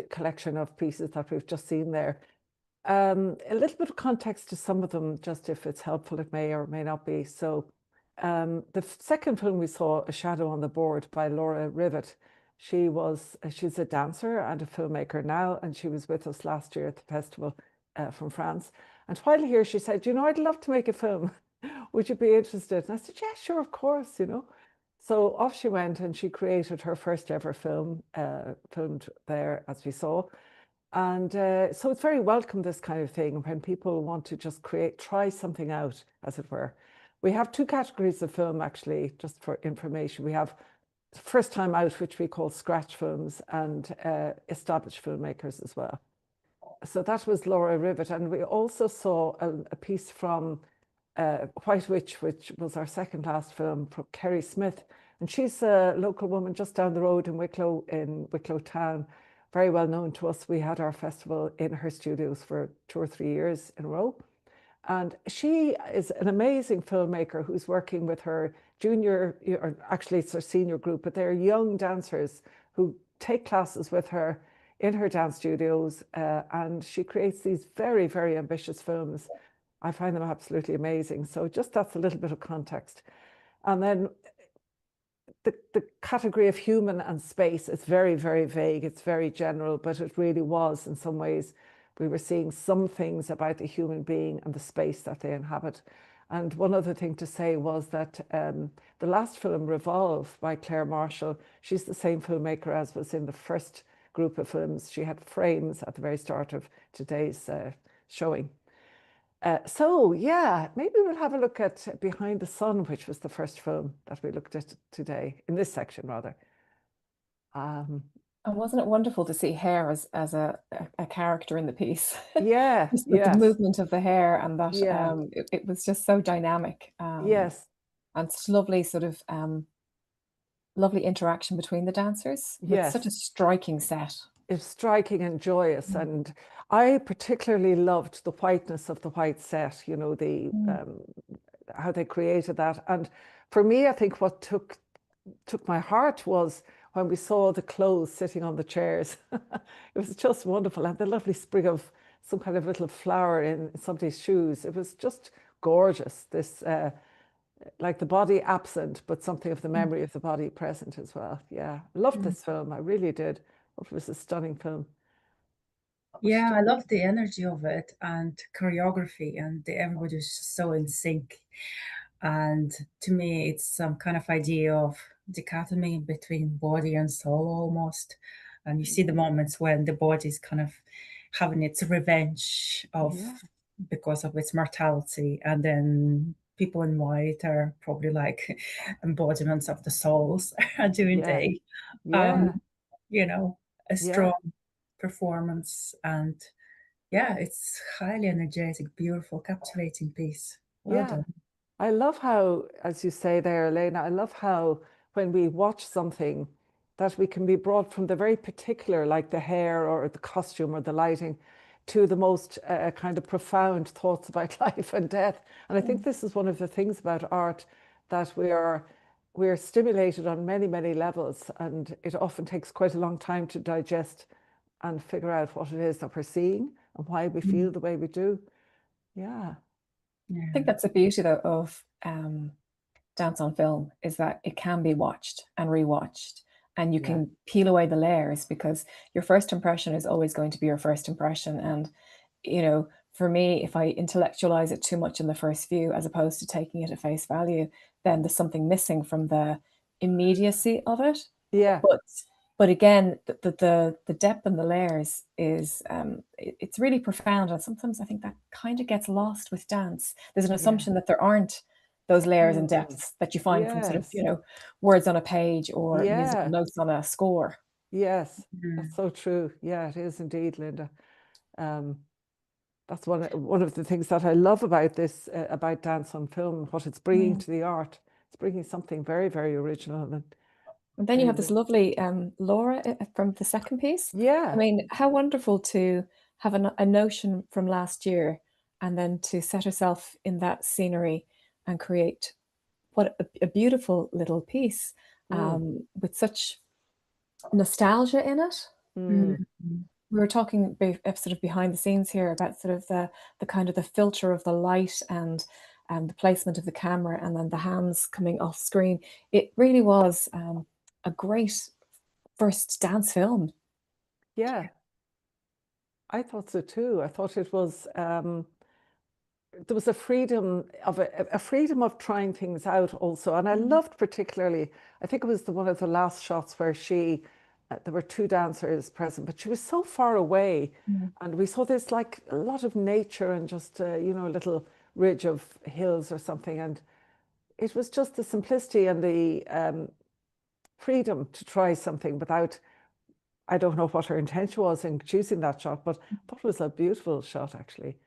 collection of pieces that we've just seen there. A little bit of context to some of them, just if it's helpful, it may or may not be. So the second film we saw, A Shadow on the Board by Laura Rivet. She's a dancer and a filmmaker now, and she was with us last year at the festival from France. And while here, she said, you know, I'd love to make a film. Would you be interested? And I said, yeah, sure, of course, you know. So off she went, and she created her first ever film, filmed there, as we saw. And so it's very welcome, this kind of thing, when people want to just try something out, as it were. We have two categories of film, actually, just for information. We have first time out, which we call scratch films, and established filmmakers as well. So that was Laura Rivet. And we also saw a piece from White Witch, which was our second last film, from Kerry Smith. And she's a local woman just down the road in Wicklow town, very well known to us. We had our festival in her studios for 2 or 3 years in a row. And she is an amazing filmmaker who's working with her junior, or actually it's her senior group, but they're young dancers who take classes with her in her dance studios. And she creates these very, very ambitious films. I find them absolutely amazing. So just that's a little bit of context. And then the category of human and space is very, very vague. It's very general, but it really was, in some ways, we were seeing some things about the human being and the space that they inhabit. And one other thing to say was that the last film, Revolve, by Claire Marshall, she's the same filmmaker as was in the first group of films. She had frames at the very start of today's showing. So yeah, maybe we'll have a look at Behind the Sun, which was the first film that we looked at today, in this section rather. And wasn't it wonderful to see hair as a character in the piece? Yeah, the movement of the hair, and that yeah. it was just so dynamic. Yes. And such lovely sort of lovely interaction between the dancers with such a striking set. It's striking and joyous, and I particularly loved the whiteness of the white set, you know, how they created that. And for me, I think what took my heart was when we saw the clothes sitting on the chairs. It was just wonderful, and the lovely sprig of some kind of little flower in somebody's shoes. It was just gorgeous, this like the body absent, but something of the memory of the body present as well. Yeah, I loved this film, I really did. It was a stunning film. Yeah, I love the energy of it and choreography, and everybody was just so in sync. And to me, it's some kind of idea of dichotomy between body and soul almost. And you see the moments when the body is kind of having its revenge because of its mortality, and then people in white are probably like embodiments of the souls during day. You know, a strong performance, and it's highly energetic, beautiful, captivating piece. Well done. I love how, as you say there, Elena, I love how when we watch something that we can be brought from the very particular, like the hair or the costume or the lighting, to the most kind of profound thoughts about life and death. And I think this is one of the things about art, that we're stimulated on many, many levels, and it often takes quite a long time to digest and figure out what it is that we're seeing and why we feel the way we do. Yeah. I think that's the beauty, though, of dance on film, is that it can be watched and rewatched, and you can peel away the layers, because your first impression is always going to be your first impression. And, you know, for me, if I intellectualize it too much in the first view, as opposed to taking it at face value, then there's something missing from the immediacy of it. Yeah. But again, the depth and the layers is it's really profound, and sometimes I think that kind of gets lost with dance. There's an assumption that there aren't those layers and depths that you find from sort of, you know, words on a page or musical notes on a score. Yes, that's so true. Yeah, it is indeed, Linda. That's one of the things that I love about this, about dance on film, what it's bringing to the art. It's bringing something very, very original. And then you have this lovely Laura from the second piece. Yeah. I mean, how wonderful to have a notion from last year, and then to set herself in that scenery and create what a beautiful little piece. with such nostalgia in it. We were talking sort of behind the scenes here about sort of the kind of the filter of the light and the placement of the camera and then the hands coming off screen. It really was a great first dance film. Yeah, I thought so too. I thought it was there was a freedom of a freedom of trying things out also, and I loved particularly. I think it was one of the last shots where she. There were two dancers present, but she was so far away, and we saw this like a lot of nature and just you know, a little ridge of hills or something, and it was just the simplicity and the freedom to try something without. I don't know what her intention was in choosing that shot, but I thought it was a beautiful shot actually.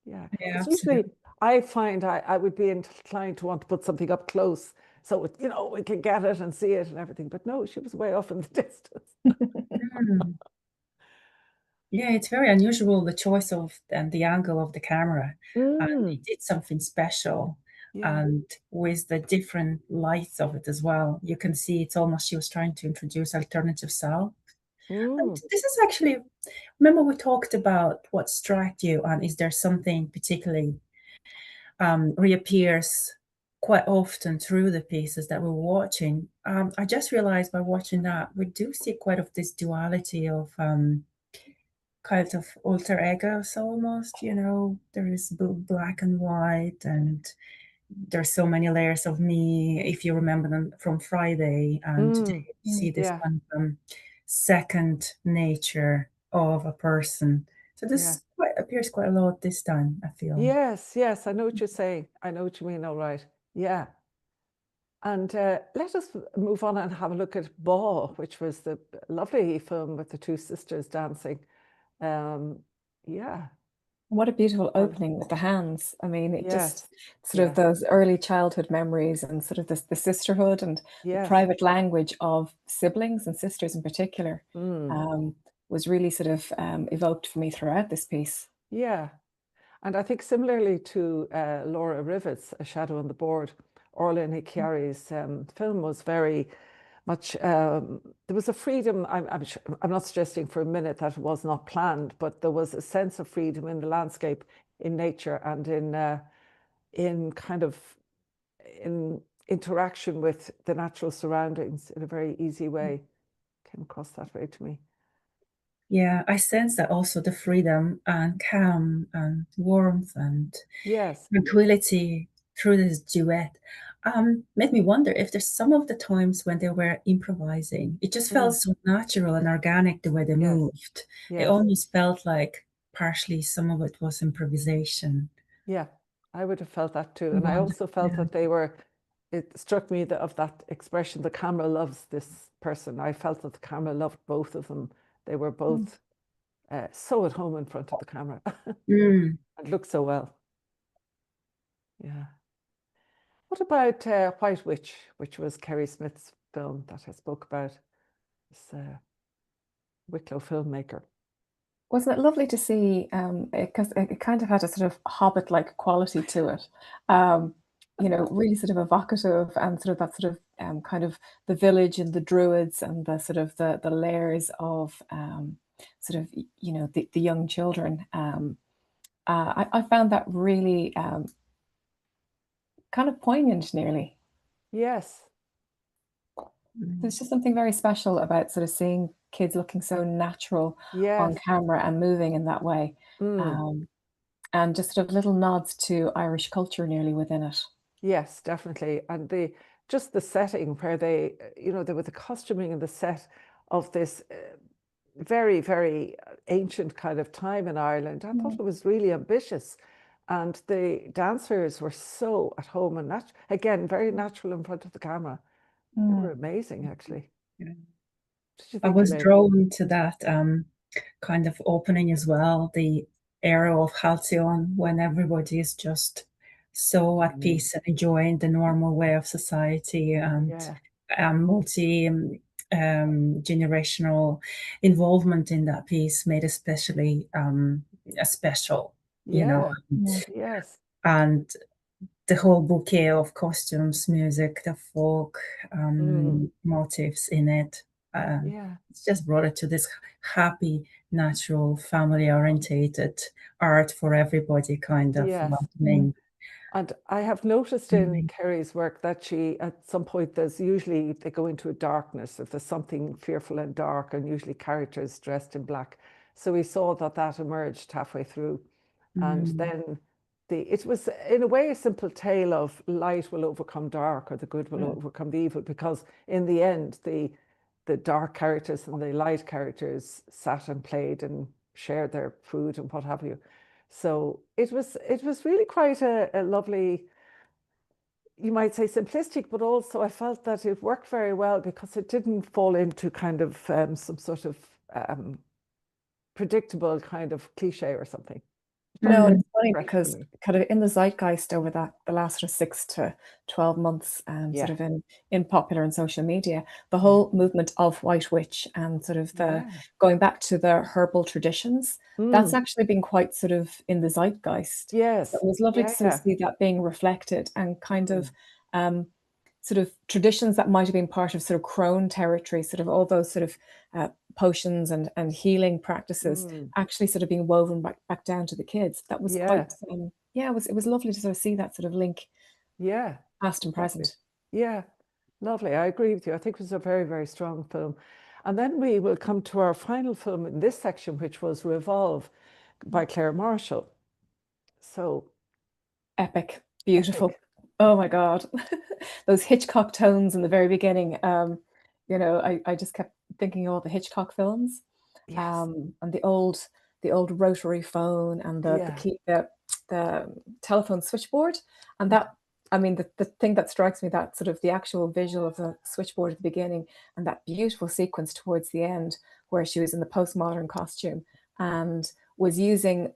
Yeah, because usually I find I would be inclined to want to put something up close so you know, we can get it and see it and everything. But no, she was way off in the distance. Yeah, it's very unusual, the choice of and the angle of the camera. It did something special. And with the different lights of it as well, you can see it's almost she was trying to introduce alternative sound. And this is actually, remember we talked about what struck you, and is there something particularly reappears quite often through the pieces that we're watching. I just realized by watching that we do see quite of this duality of kind of alter egos almost, you know, there is black and white, and there's so many layers of me, if you remember them from Friday, and today you see this kind of second nature of a person. So this appears quite a lot this time, I feel. Yes, yes, I know what you're saying. I know what you mean, all right. Yeah. And let us move on and have a look at Baw, which was the lovely film with the two sisters dancing. Yeah. What a beautiful opening with the hands. I mean, it just sort of Yeah. those early childhood memories and sort of the sisterhood and the private language of siblings and sisters in particular was really sort of evoked for me throughout this piece. Yeah. And I think similarly to Laura Rivett's A Shadow on the Board, Orla Chiari's film was very much, there was a freedom, I'm not suggesting for a minute that it was not planned, but there was a sense of freedom in the landscape, in nature, and in kind of, in interaction with the natural surroundings in a very easy way. Came across that way to me. Yeah, I sense that also the freedom and calm and warmth and tranquility through this duet made me wonder if there's some of the times when they were improvising. It just felt so natural and organic the way they moved. It almost felt like partially some of it was improvisation. Yeah, I would have felt that too. And I also felt that they were, it struck me of that expression, the camera loves this person. I felt that the camera loved both of them. They were both so at home in front of the camera and looked so well. Yeah. What about White Witch, which was Kerry Smith's film that I spoke about? This Wicklow filmmaker. Wasn't it lovely to see, because it kind of had a sort of Hobbit-like quality to it. You know, really sort of evocative and sort of that sort of kind of the village and the druids and the sort of the layers of sort of, you know, the young children. I found that really kind of poignant nearly. Yes. There's just something very special about sort of seeing kids looking so natural on camera and moving in that way. And just sort of little nods to Irish culture nearly within it. Yes, definitely. And just the setting where they, you know, there was the costuming and the set of this very, very ancient kind of time in Ireland. I thought it was really ambitious. And the dancers were so at home and again, very natural in front of the camera. They were amazing, actually. I was drawn to that kind of opening as well, the era of Halcyon, when everybody is just so at peace and enjoying the normal way of society, and multi-generational involvement in that piece made especially a special, you know. Yes. And the whole bouquet of costumes, music, the folk motifs in it. It's just brought it to this happy, natural, family-orientated art for everybody kind of welcoming. And I have noticed in Kerry's work that she, at some point, there's usually, they go into a darkness, if there's something fearful and dark, and usually characters dressed in black. So we saw that that emerged halfway through. And then it was, in a way, a simple tale of light will overcome dark, or the good will overcome the evil, because in the end, the dark characters and the light characters sat and played and shared their food and what have you. So it was really quite a lovely, you might say simplistic, but also I felt that it worked very well because it didn't fall into kind of some sort of predictable kind of cliche or something. No, it's funny because kind of in the zeitgeist over the last sort of 6 to 12 months, sort of in popular and social media, the whole movement of White Witch and sort of the going back to the herbal traditions, that's actually been quite sort of in the zeitgeist. Yes. So it was lovely to sort of see that being reflected and kind of sort of traditions that might have been part of sort of crone territory, sort of all those sort of potions and healing practices actually sort of being woven back down to the kids. That was quite, it was lovely to sort of see that sort of link, past and present. Yeah, lovely. I agree with you. I think it was a very, very strong film. And then we will come to our final film in this section, which was Revolve by Claire Marshall. So epic, beautiful. Epic. Oh my God, those Hitchcock tones in the very beginning. You know, I just kept thinking of all the Hitchcock films, and the old rotary phone and the telephone switchboard, and that. I mean, the thing that strikes me, that sort of the actual visual of the switchboard at the beginning and that beautiful sequence towards the end where she was in the postmodern costume and was using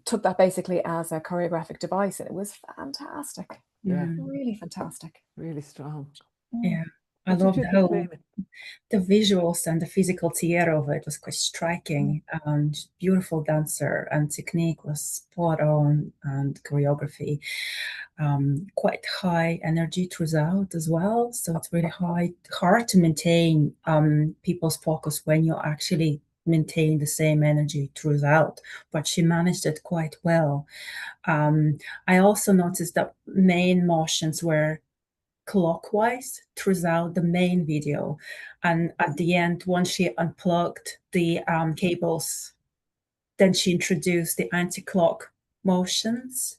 took that basically as a choreographic device, and it was fantastic. Really fantastic. Really strong. Yeah. I love the visuals and the physical theater of it was quite striking, and beautiful dancer, and technique was spot on, and choreography quite high energy throughout as well. So it's really hard to maintain people's focus when you actually maintain the same energy throughout, but she managed it quite well. I also noticed that main motions were clockwise throughout the main video, and at the end, once she unplugged the cables, then she introduced the anti-clock motions,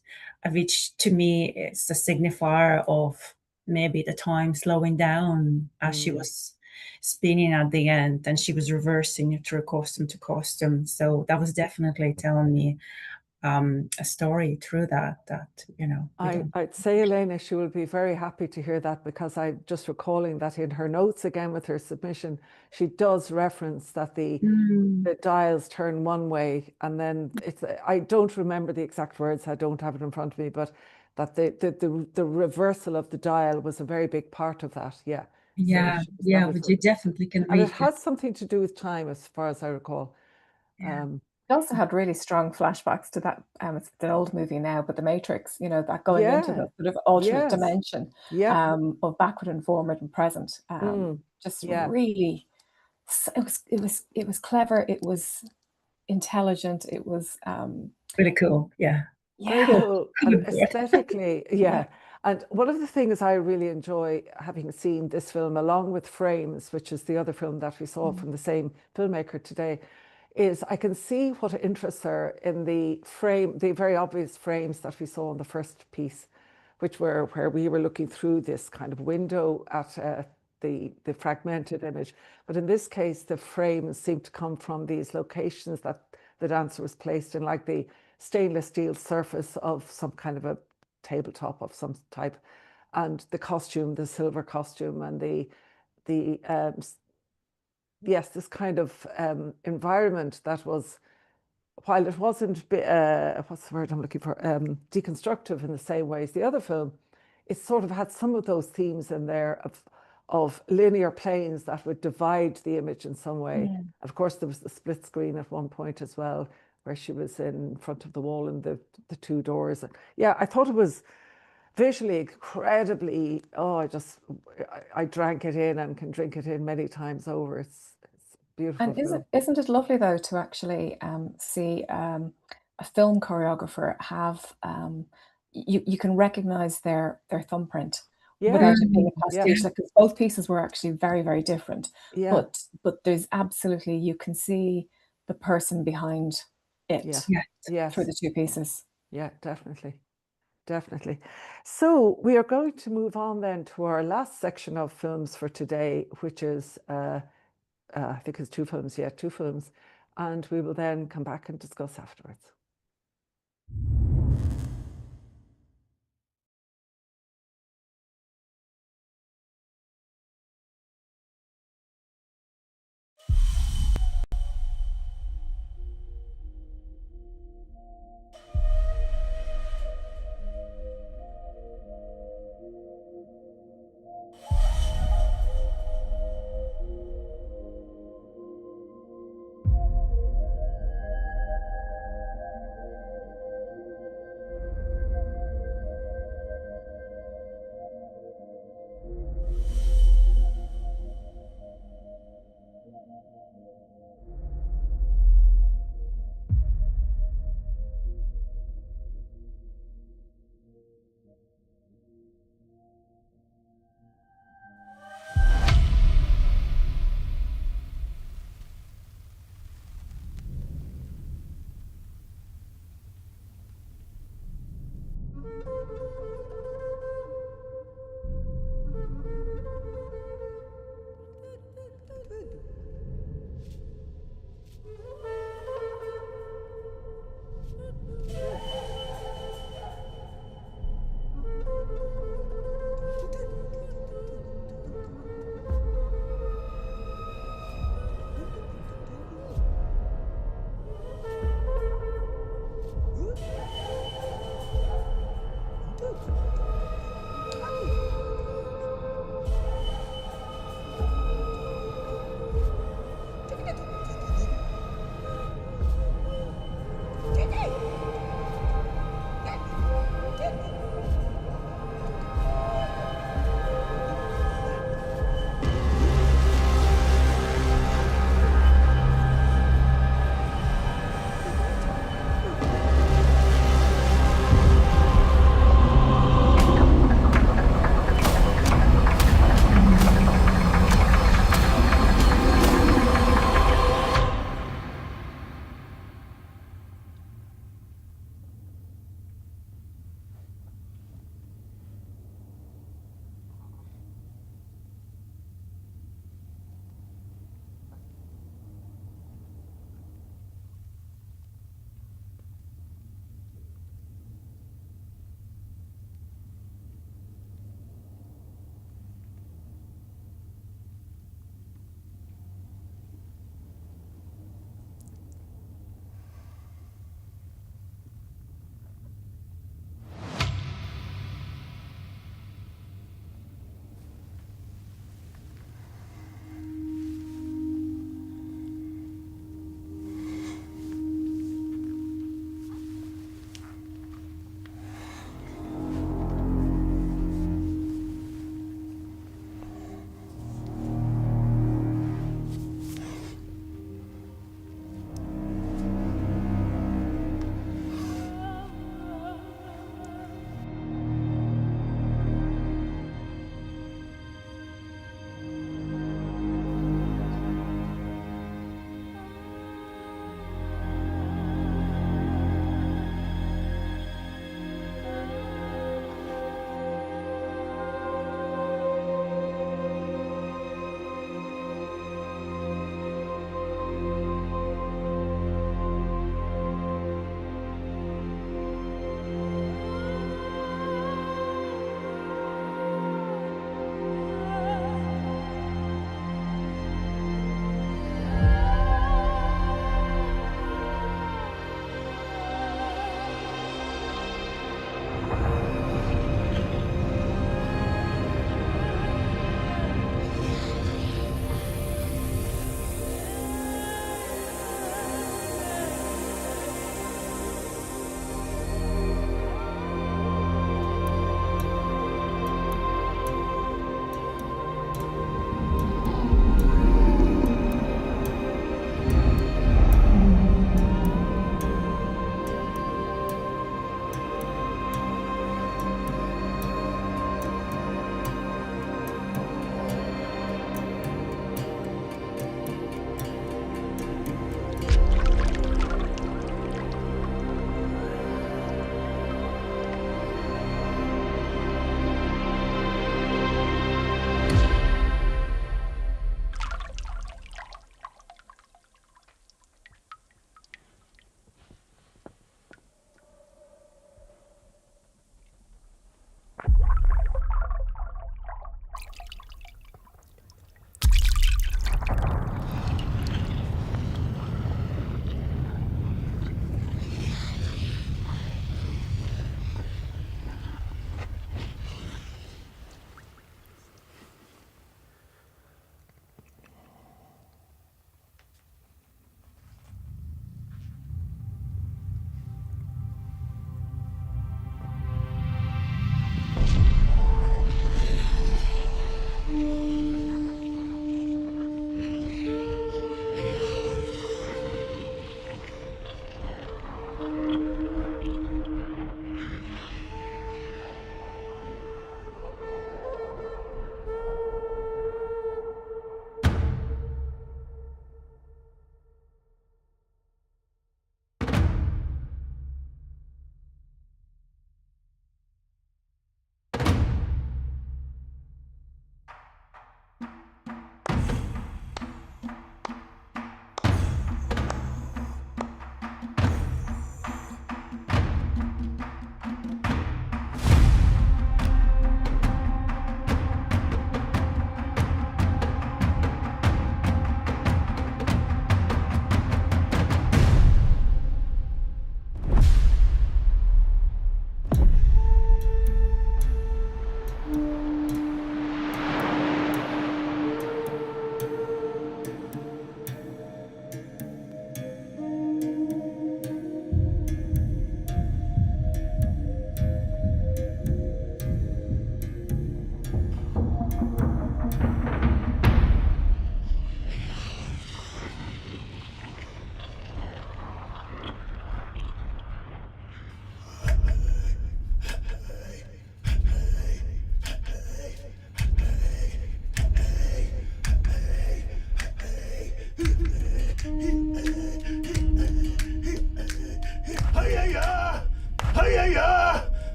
which to me is a signifier of maybe the time slowing down as she was spinning at the end, and she was reversing it through costume to costume. So that was definitely telling me a story through that, you know. I'd say, Elena, she will be very happy to hear that, because I'm just recalling that in her notes again with her submission, she does reference that the dials turn one way, and then I don't remember the exact words, I don't have it in front of me, but that the reversal of the dial was a very big part of that. But you definitely can read and it has something to do with time, as far as I recall. It also had really strong flashbacks to that. It's an old movie now, but The Matrix. You know, that going into the sort of alternate dimension of backward and forward and present. Just really, it was clever. It was intelligent. It was really cool. Very cool. And aesthetically, And one of the things I really enjoy, having seen this film along with Frames, which is the other film that we saw from the same filmmaker today, is I can see what interests her in the very obvious frames that we saw in the first piece, which were where we were looking through this kind of window at the fragmented image. But in this case, the frames seem to come from these locations that the dancer was placed in, like the stainless steel surface of some kind of a tabletop of some type, and the costume, the silver costume, and this kind of environment that was, while it wasn't, what's the word I'm looking for, deconstructive in the same way as the other film, it sort of had some of those themes in there of linear planes that would divide the image in some way. Of course, there was the split screen at one point as well, where she was in front of the wall and the two doors. I thought it was visually incredibly, I drank it in and can drink it in many times over. It's beautiful. And isn't it lovely though to actually see a film choreographer have you can recognize their thumbprint without it being a pastiche. Like, both pieces were actually very, very different. But there's absolutely, you can see the person behind it through the two pieces. Yeah, definitely. Definitely. So we are going to move on then to our last section of films for today, which is, I think it's two films. And we will then come back and discuss afterwards.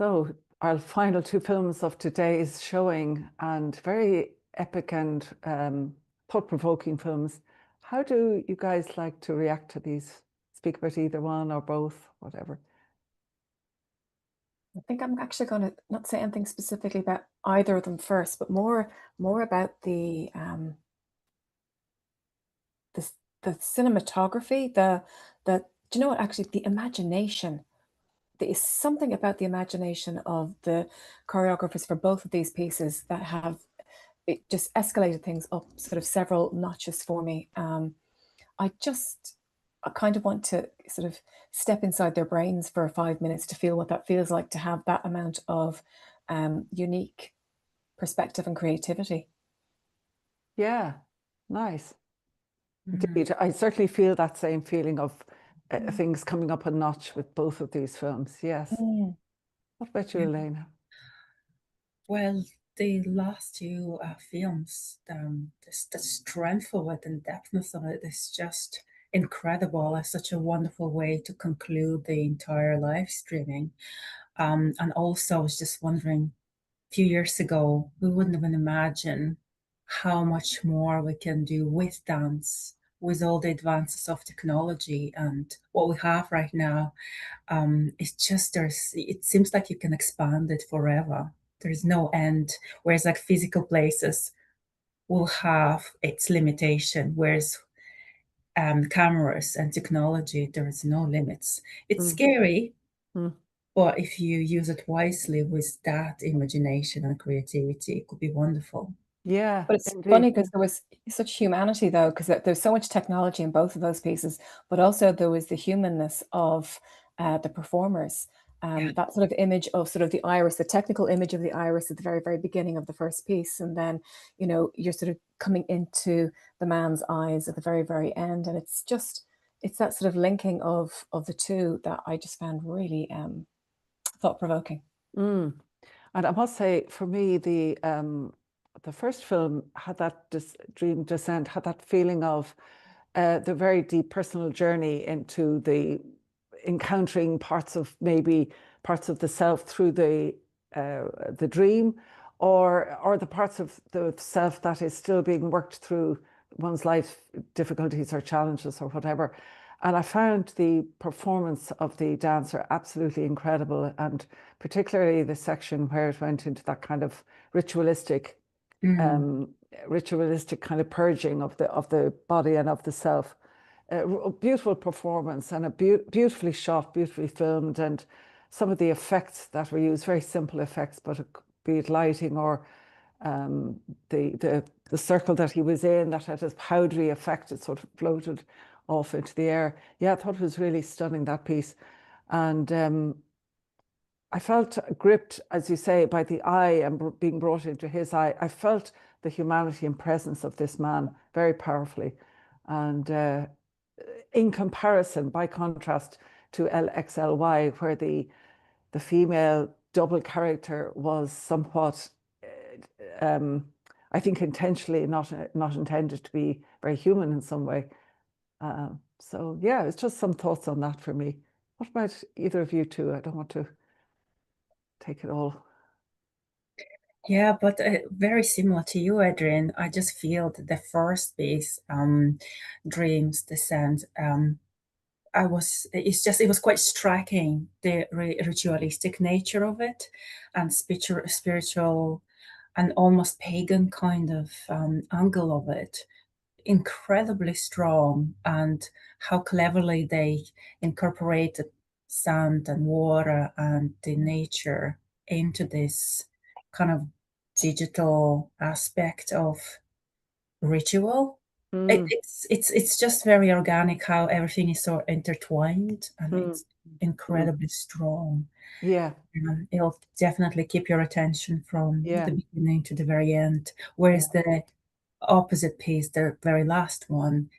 So our final two films of today's showing, and very epic and thought-provoking films. How do you guys like to react to these? Speak about either one or both, whatever. I think I'm actually going to not say anything specifically about either of them first, but more about the cinematography, do you know what, actually, the imagination. There is something about the imagination of the choreographers for both of these pieces that have it just escalated things up sort of several notches for me. I kind of want to sort of step inside their brains for 5 minutes to feel what that feels like, to have that amount of unique perspective and creativity. Yeah, nice. Indeed, I certainly feel that same feeling of things coming up a notch with both of these films. Yes. What about you, Elena? Well, the last two films, the strength of it and depthness of it is just incredible. It's such a wonderful way to conclude the entire live streaming. And also, I was just wondering, a few years ago, we wouldn't even imagine how much more we can do with dance, with all the advances of technology and what we have right now. It's just it seems like you can expand it forever. There's no end. Whereas like physical places will have its limitation, whereas cameras and technology, there is no limits. It's scary, but if you use it wisely with that imagination and creativity, it could be wonderful. Yeah, but it's funny because there was such humanity, though, because there's so much technology in both of those pieces, but also there was the humanness of the performers. That sort of image of sort of the iris, the technical image of the iris at the very, very beginning of the first piece. And then, you know, you're sort of coming into the man's eyes at the very, very end. And it's that sort of linking of the two that I just found really thought-provoking. And I must say, for me, the first film had that Dream Descent, had that feeling of the very deep personal journey into the encountering parts of the self through the dream, or the parts of the self that is still being worked through one's life difficulties or challenges or whatever. And I found the performance of the dancer absolutely incredible, and particularly the section where it went into that kind of ritualistic kind of purging of the body and of the self. A beautiful performance, and a beautifully shot, beautifully filmed, and some of the effects that were used, very simple effects, but be it lighting or the circle that he was in that had a powdery effect, it sort of floated off into the air. Yeah, I thought it was really stunning, that piece. And I felt gripped, as you say, by the eye and being brought into his eye. I felt the humanity and presence of this man very powerfully. And in comparison, by contrast to LXLY, where the female double character was somewhat, I think, intentionally not intended to be very human in some way. So yeah, it's just some thoughts on that for me. What about either of you two? I don't want to take it all. Yeah, but very similar to you, Adrian. I just feel that the first piece, Dreams Descent, it was quite striking, the ritualistic nature of it, and spiritual and almost pagan kind of angle of it. Incredibly strong, and how cleverly they incorporated sand and water and the nature into this kind of digital aspect of ritual. It's just very organic how everything is so intertwined, and it's incredibly strong. Yeah. It'll definitely keep your attention from the beginning to the very end. Whereas the opposite piece, the very last one,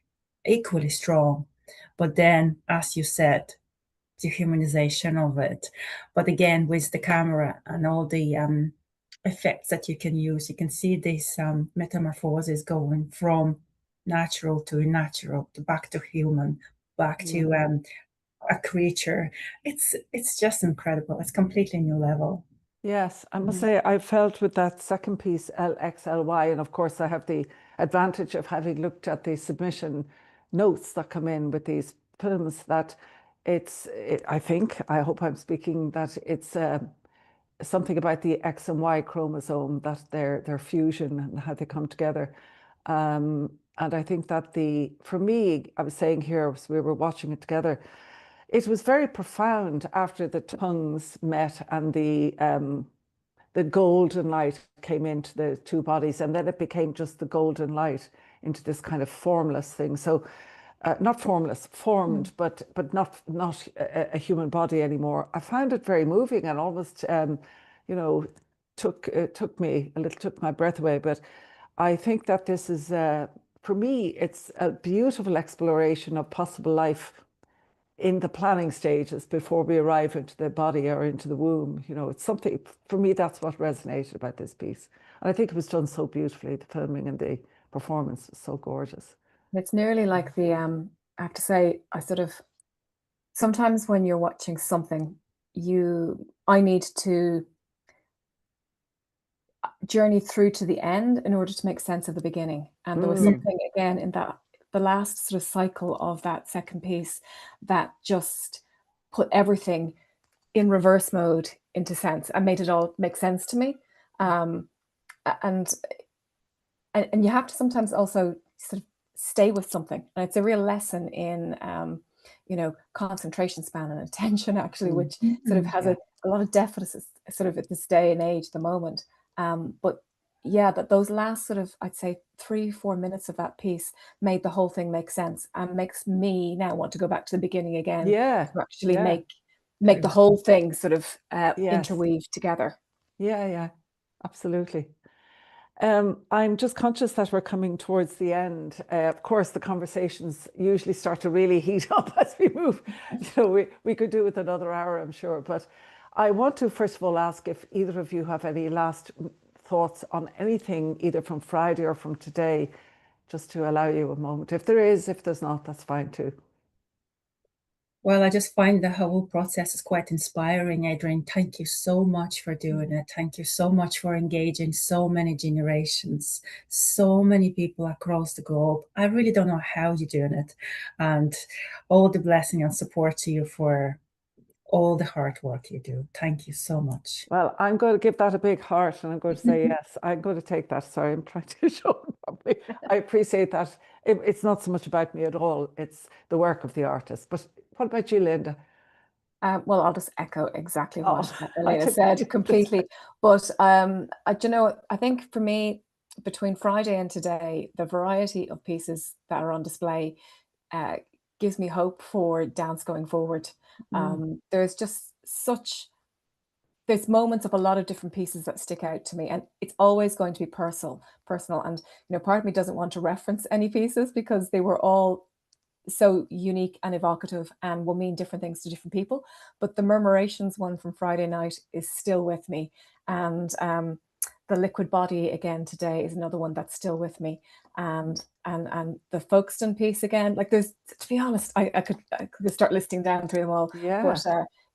equally strong. But then, as you said, dehumanization of it. But again, with the camera and all the effects that you can use, you can see this metamorphosis going from natural to unnatural, to back to human, back to a creature. It's just incredible. It's completely new level. Yes, I must say I felt with that second piece, LXLY, and of course I have the advantage of having looked at the submission notes that come in with these films, that I hope I'm speaking, that it's something about the X and Y chromosome, that their fusion and how they come together. And I think that for me, I was saying here, as we were watching it together, it was very profound after the tongues met and the golden light came into the two bodies, and then it became just the golden light into this kind of formless thing. So not formless, formed, but not a human body anymore. I found it very moving and almost, you know, took my breath away. But I think that this is, for me, it's a beautiful exploration of possible life in the planning stages before we arrive into the body or into the womb. You know, it's something, for me, that's what resonated about this piece. And I think it was done so beautifully. The filming and the performance was so gorgeous. It's nearly like I have to say, sometimes when you're watching something, I need to journey through to the end in order to make sense of the beginning. And there was something, again, in the last sort of cycle of that second piece that just put everything in reverse mode into sense and made it all make sense to me. And you have to sometimes also sort of stay with something. And it's a real lesson in, concentration span and attention, actually, which sort of has a lot of deficits sort of at this day and age at the moment. But yeah, those last sort of, I'd say 3-4 minutes of that piece made the whole thing make sense and makes me now want to go back to the beginning again. Yeah. To actually make the whole thing sort of Yes. interweave together. Yeah, absolutely. I'm just conscious that we're coming towards the end. Of course, the conversations usually start to really heat up as we move. So we could do with another hour, I'm sure. But I want to first of all ask if either of you have any last thoughts on anything, either from Friday or from today, just to allow you a moment. If there is, if there's not, that's fine too. Well, I just find the whole process is quite inspiring, Adrian. Thank you so much for doing it. Thank you so much for engaging so many generations, so many people across the globe. I really don't know how you're doing it. And all the blessing and support to you for all the hard work you do. Thank you so much. Well, I'm going to give that a big heart and I'm going to say yes. I'm going to take that. Sorry, I'm trying to show it properly. I appreciate that. It's not so much about me at all. It's the work of the artist. But what about you, Linda? Well, I'll just echo exactly what Elena said completely. But I think for me, between Friday and today, the variety of pieces that are on display gives me hope for dance going forward. There's just there's moments of a lot of different pieces that stick out to me, and it's always going to be personal. And part of me doesn't want to reference any pieces because they were all so unique and evocative and will mean different things to different people. But the Murmurations one from Friday night is still with me, and the Liquid Body again today is another one that's still with me, and the Folkestone piece again. Like, there's, to be honest, I could start listing down through them all. Yeah. But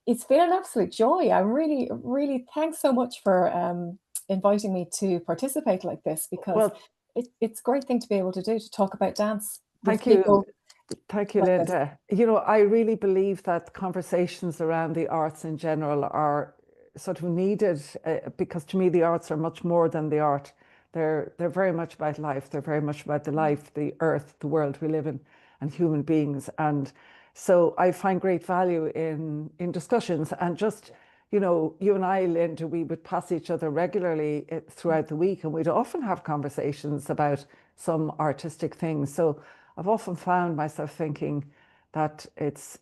it's been an absolute joy. I'm really, really, thanks so much for inviting me to participate like this, because it's a great thing to be able to do, to talk about dance. Thank you. Thank you, Linda. I really believe that conversations around the arts in general are sort of needed, because to me the arts are much more than the art. They're very much about life. They're very much about the life, the earth, the world we live in, and human beings. And so I find great value in discussions, and just, you and I, Linda, we would pass each other regularly throughout the week, and we'd often have conversations about some artistic things. So I've often found myself thinking that it's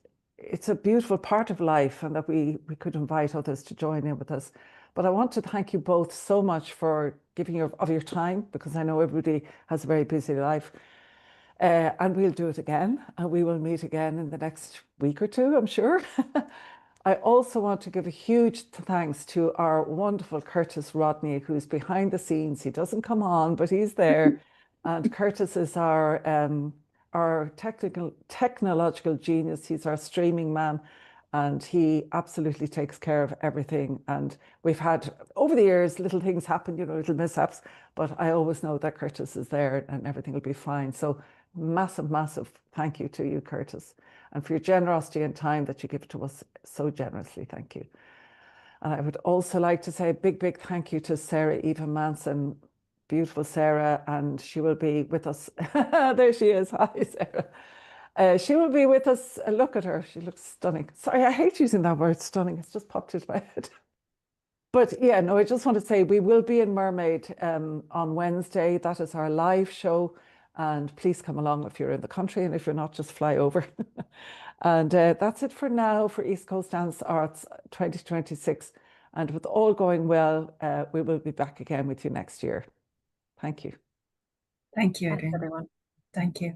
a beautiful part of life, and that we could invite others to join in with us. But I want to thank you both so much for giving of your time, because I know everybody has a very busy life. And we'll do it again, and we will meet again in the next week or two, I'm sure. I also want to give a huge thanks to our wonderful Curtis Rodney, who's behind the scenes. He doesn't come on, but he's there. And Curtis is our our technological genius. He's our streaming man, and he absolutely takes care of everything. And we've had, over the years, little things happen, you know, little mishaps, but I always know that Curtis is there and everything will be fine. So massive, massive thank you to you, Curtis, and for your generosity and time that you give to us so generously. Thank you. And I would also like to say a big, big thank you to Sarah Eva Manson, beautiful Sarah, and she will be with us. There she is. Hi, Sarah. She will be with us. Look at her. She looks stunning. Sorry, I hate using that word stunning. It's just popped into my head. But yeah, no, I just want to say we will be in Mermaid on Wednesday. That is our live show. And please come along if you're in the country, and if you're not, just fly over. And that's it for now for East Coast Dance Arts 2026. And with all going well, we will be back again with you next year. Thank you. Thank you, Thanks, Adrian. everyone. Thank you.